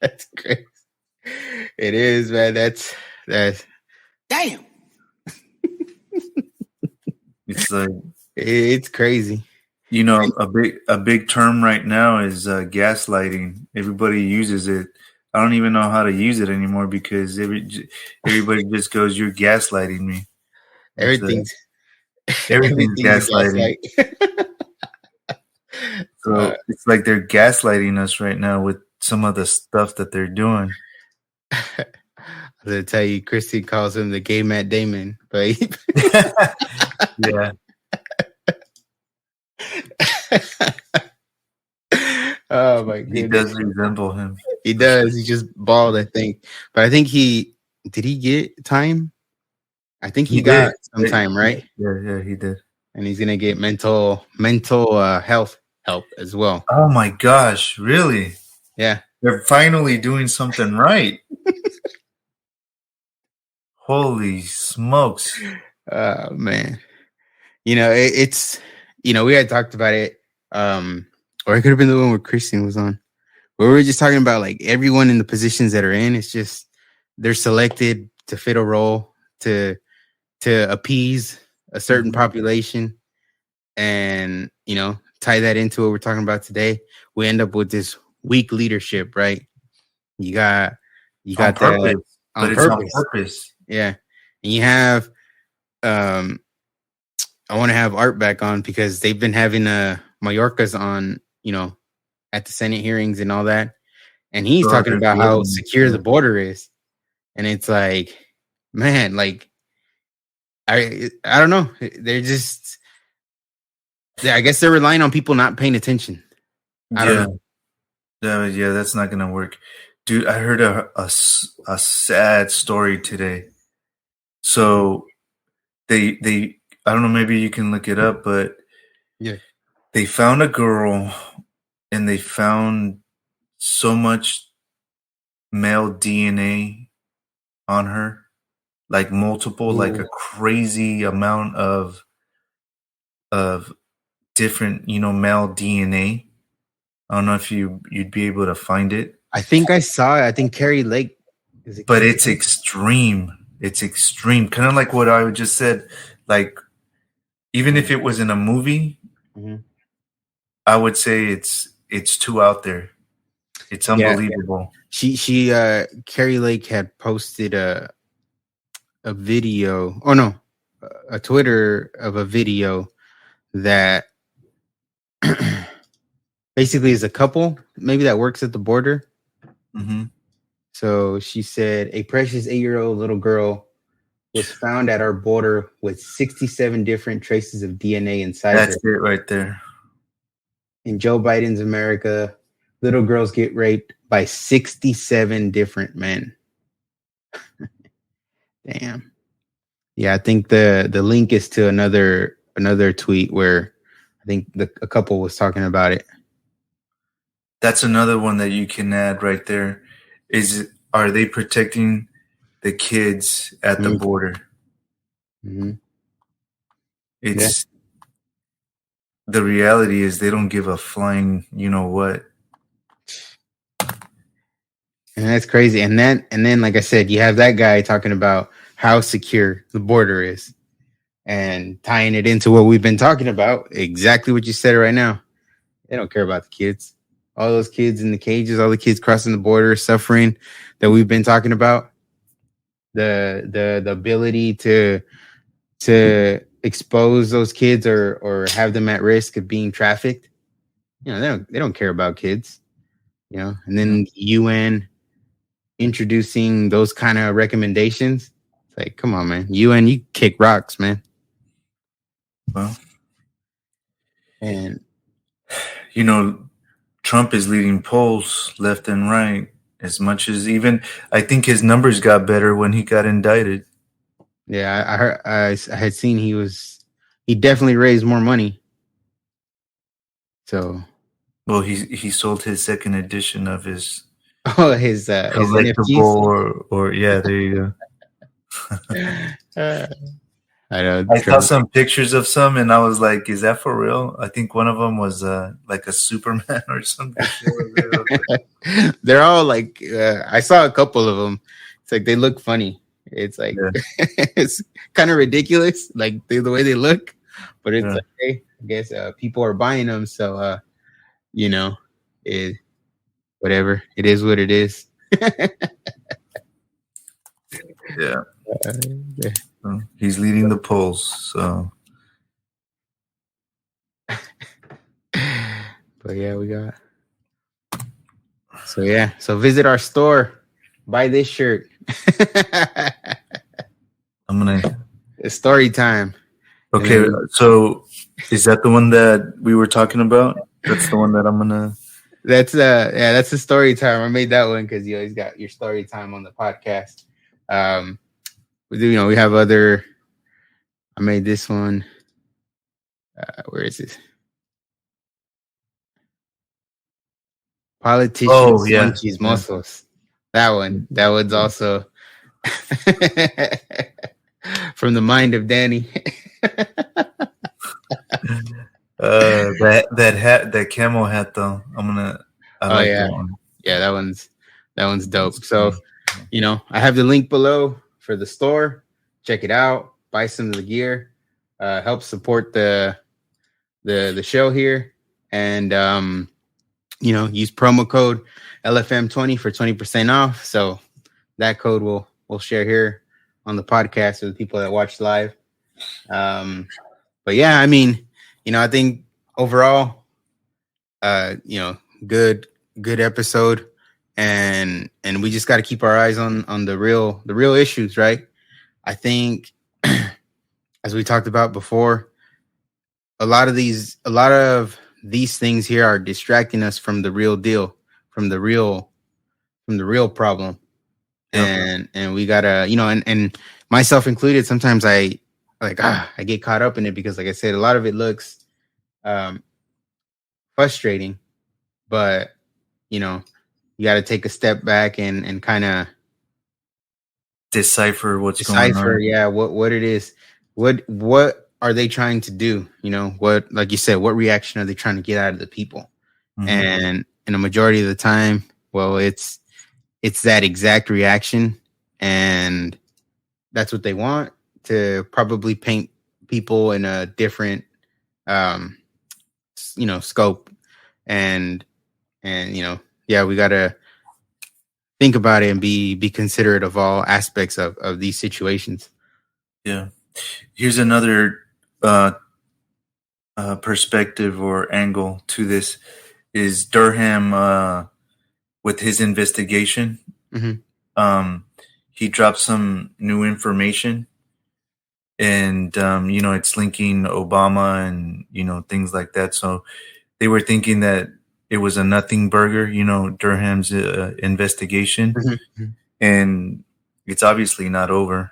That's great. It is, man. That's damn. It's like It's crazy. a big term right now is gaslighting. Everybody uses it. I don't even know how to use it anymore because everybody just goes, "You're gaslighting me." It's Everything's everything's everything's a gaslighting. gaslight. uh, So it's like they're gaslighting us right now with some of the stuff that they're doing. I'm gonna tell you, Christy calls him the gay Matt Damon, but Yeah, oh my he goodness, does resemble him he for sure. does. He's just bald, I think. But I think he did. He get time. I think he He did. got some time, right? Yeah, he did. And he's gonna get mental health help as well. Oh my gosh, really? Yeah. They're finally doing something right. Holy smokes. Man. It's we had talked about it. Or it could have been the one where Christian was on. Where we were just talking about like everyone in the positions that are in. It's just they're selected to fit a role to appease a certain Mhm. population, and tie that into what we're talking about today. We end up with this weak leadership, right? You got you On got that purpose, but on it's on purpose. purpose. Yeah. And you have um I want to have Art back on because they've been having Mallorca's on, at the Senate hearings and all that. And he's Oh, talking they're about how grilling. secure the Yeah. border is. And it's like, man, like I don't know. They're just I guess they're relying on people not paying attention. I don't Yeah. know. Yeah, that's not gonna work. Dude, I heard a sad story today. So they I don't know, maybe you can look it up, but Yeah. they found a girl and they found so much male DNA on her, like multiple, like Ooh. a crazy amount of different, male DNA. I don't know if you'd be able to find it, I think I saw it. I think Carrie Lake. Is it but Carrie it's Lake? extreme. It's extreme. Kind of like what I just said. Like even if it was in a movie, Mm-hmm. I would say it's too out there. It's Yeah. unbelievable. She Carrie Lake had posted a video, oh no, a Twitter of a video that basically is a couple maybe that works at the border. Hmm. So she said a precious 8-year-old little girl was found at our border with 67 different traces of DNA inside her. That's it right there. In Joe Biden's America, little girls get raped by 67 different men. Damn. Yeah, I think the link is to another tweet where I think a couple was talking about it. That's another one that you can add right there. Are they protecting the kids at the Mm-hmm. border? Mm-hmm. Yeah. It's the reality is they don't give a flying, you know what. And that's crazy. And then, like I said, you have that guy talking about how secure the border is and tying it into what we've been talking about. Exactly what you said right now. They don't care about the kids. All those kids in the cages, all the kids crossing the border, suffering that we've been talking about. The ability to expose those kids or have them at risk of being trafficked. They don't care about kids. And then UN introducing those kind of recommendations. It's like, come on, man. UN, you kick rocks, man. Well, And you know, Trump is leading polls left and right as much as even I think his numbers got better when he got indicted. yeah, I heard I had seen he definitely raised more money. So Well, he sold his second edition of his his collectible NFTs. or yeah, there you go. uh, I know I saw Trump. some pictures of some, and I was like, "Is that for real?" I think one of them was like a Superman or some good shit. They're all like I saw a couple of them. It's like they look funny. It's like Yeah, it's kind of ridiculous, like the way they look, but it's yeah, like, hey, I guess people are buying them, so you know, it whatever it is, what it is. yeah. Yeah. So he's leading the polls. So But yeah, we got. So yeah, so visit our store, buy this shirt. I'm gonna. It's story time, and Okay, then so is that the one that we were talking about? That's the one that I'm gonna. that's the story time. I made that one because you always got your story time on the podcast. Um, we have other. I made this one. Where is it? Oh Politicians, yeah, monkeys, yeah. muscles. That one. That one's also from the mind of Danny. That hat, that camel hat though. I Oh like yeah, that one. yeah. That one's That's dope. So cool. I have the link below for the store. Check it out. Buy some of the gear. Help support the show here, and use promo code LFM20 for 20% off. So that code we'll share here on the podcast with the people that watch live. But yeah, I mean, I think overall, good episode, and we just got to keep our eyes on the real issues, right? I think, as we talked about before, a lot of these things here are distracting us from the real deal, from the real problem. Yep. And we gotta, and myself included, sometimes I get caught up in it because, like I said, a lot of it looks um frustrating, but you know you got to take a step back and kind of Decipher what's going decipher, on. yeah, what it is, what are they trying to do, what, like you said, what reaction are they trying to get out of the people. Hmm. And in a majority of the time, well, it's that exact reaction, and that's what they want, to probably paint people in a different um scope. And yeah, we gotta think about it and be considerate of all aspects of these situations. Yeah. Here's another uh, perspective or angle to this is Durham with his investigation. Mm-hmm. Um, he dropped some new information, and it's linking Obama and things like that. So they were thinking that it was a nothing burger, Durham's investigation, Mm-hmm. and it's obviously not over.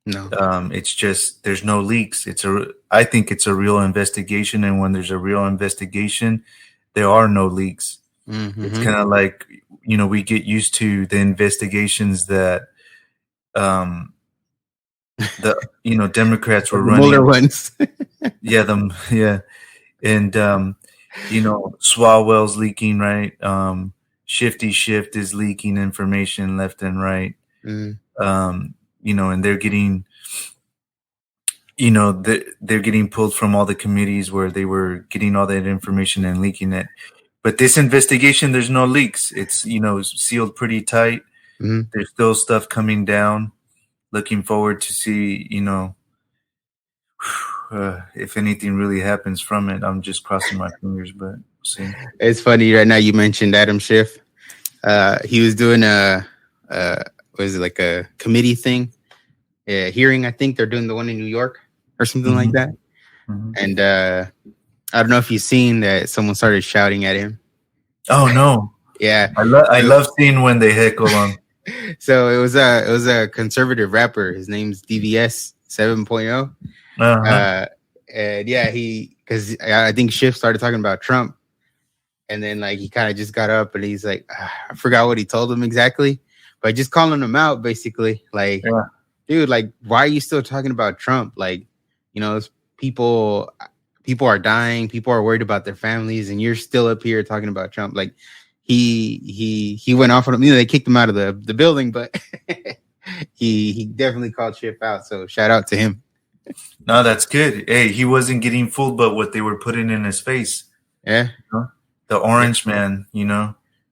No. It's just there's no leaks. I think it's a real investigation, and when there's a real investigation, there are no leaks. It's Mm-hmm. kind of like we get used to the investigations that um, the Democrats were The Mueller running. ones. Yeah, and Swalwell's leaking, right? Shifty Shift is leaking information left and right. Mm, And they're getting they're getting pulled from all the committees where they were getting all that information and leaking it. But this investigation, there's no leaks. It's sealed pretty tight. mm. There's still stuff coming down. Looking forward to see if anything really happens from it. I'm just crossing my fingers, but we'll see. It's funny right now. You mentioned Adam Schiff. He was doing was it like a committee thing, hearing? I think they're doing the one in New York or something like that. Mm-hmm. And I don't know if you've seen that someone started shouting at him. Oh no! Yeah, I love seeing when they heckle him. So it was a conservative rapper. His name's DVS 7.0. And yeah, because I think Schiff started talking about Trump, and then like he kind of just got up and he's like, I forgot what he told him exactly, but just calling him out basically, like, dude, like, why are you still talking about Trump? Like, people are dying, people are worried about their families, and you're still up here talking about Trump. Like, he went off on him. They kicked him out of the building, but he definitely called Schiff out. So shout out to him. No, that's good. Hey, he wasn't getting fooled by what they were putting in his face. Yeah. The orange man,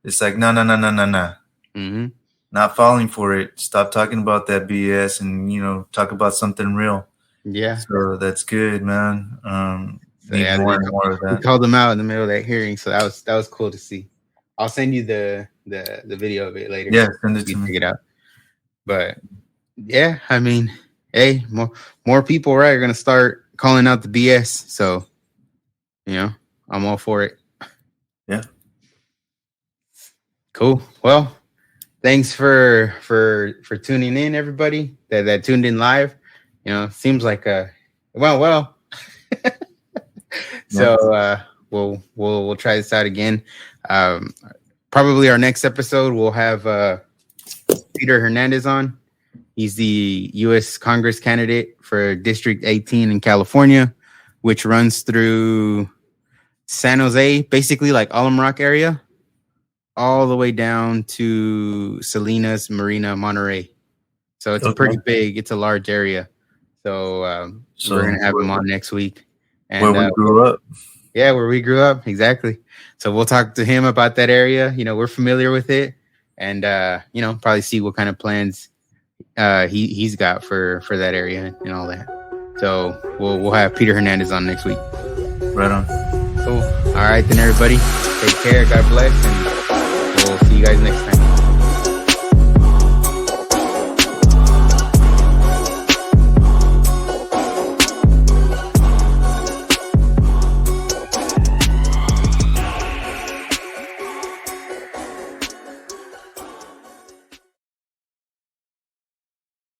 it's like, no. Mm-hmm. Not falling for it. Stop talking about that BS and, talk about something real. Yeah. So that's good, man. More and more of that. We called him out in the middle of that hearing. So that was cool to see. I'll send you the video of it later. Yeah, send it to me. Check it out. But yeah, I mean, hey, more people, right, are gonna start calling out the BS. So, I'm all for it. Yeah. Cool. Well, thanks for tuning in, everybody that tuned in live. Seems like well. So we'll try this out again. Probably our next episode we'll have Peter Hernandez on. He's the U.S. Congress candidate for District 18 in California, which runs through San Jose, basically like Alum Rock area, all the way down to Salinas, Marina, Monterey. So it's a pretty big, it's a large area. So we're going to have him on next week. And, where we grew up. Yeah, where we grew up. Exactly. So we'll talk to him about that area. We're familiar with it. And, probably see what kind of plans he's got for that area and all that. So we'll have Peter Hernandez on next week. Right on. Cool. All right, then, everybody. Take care. God bless. And we'll see you guys next time.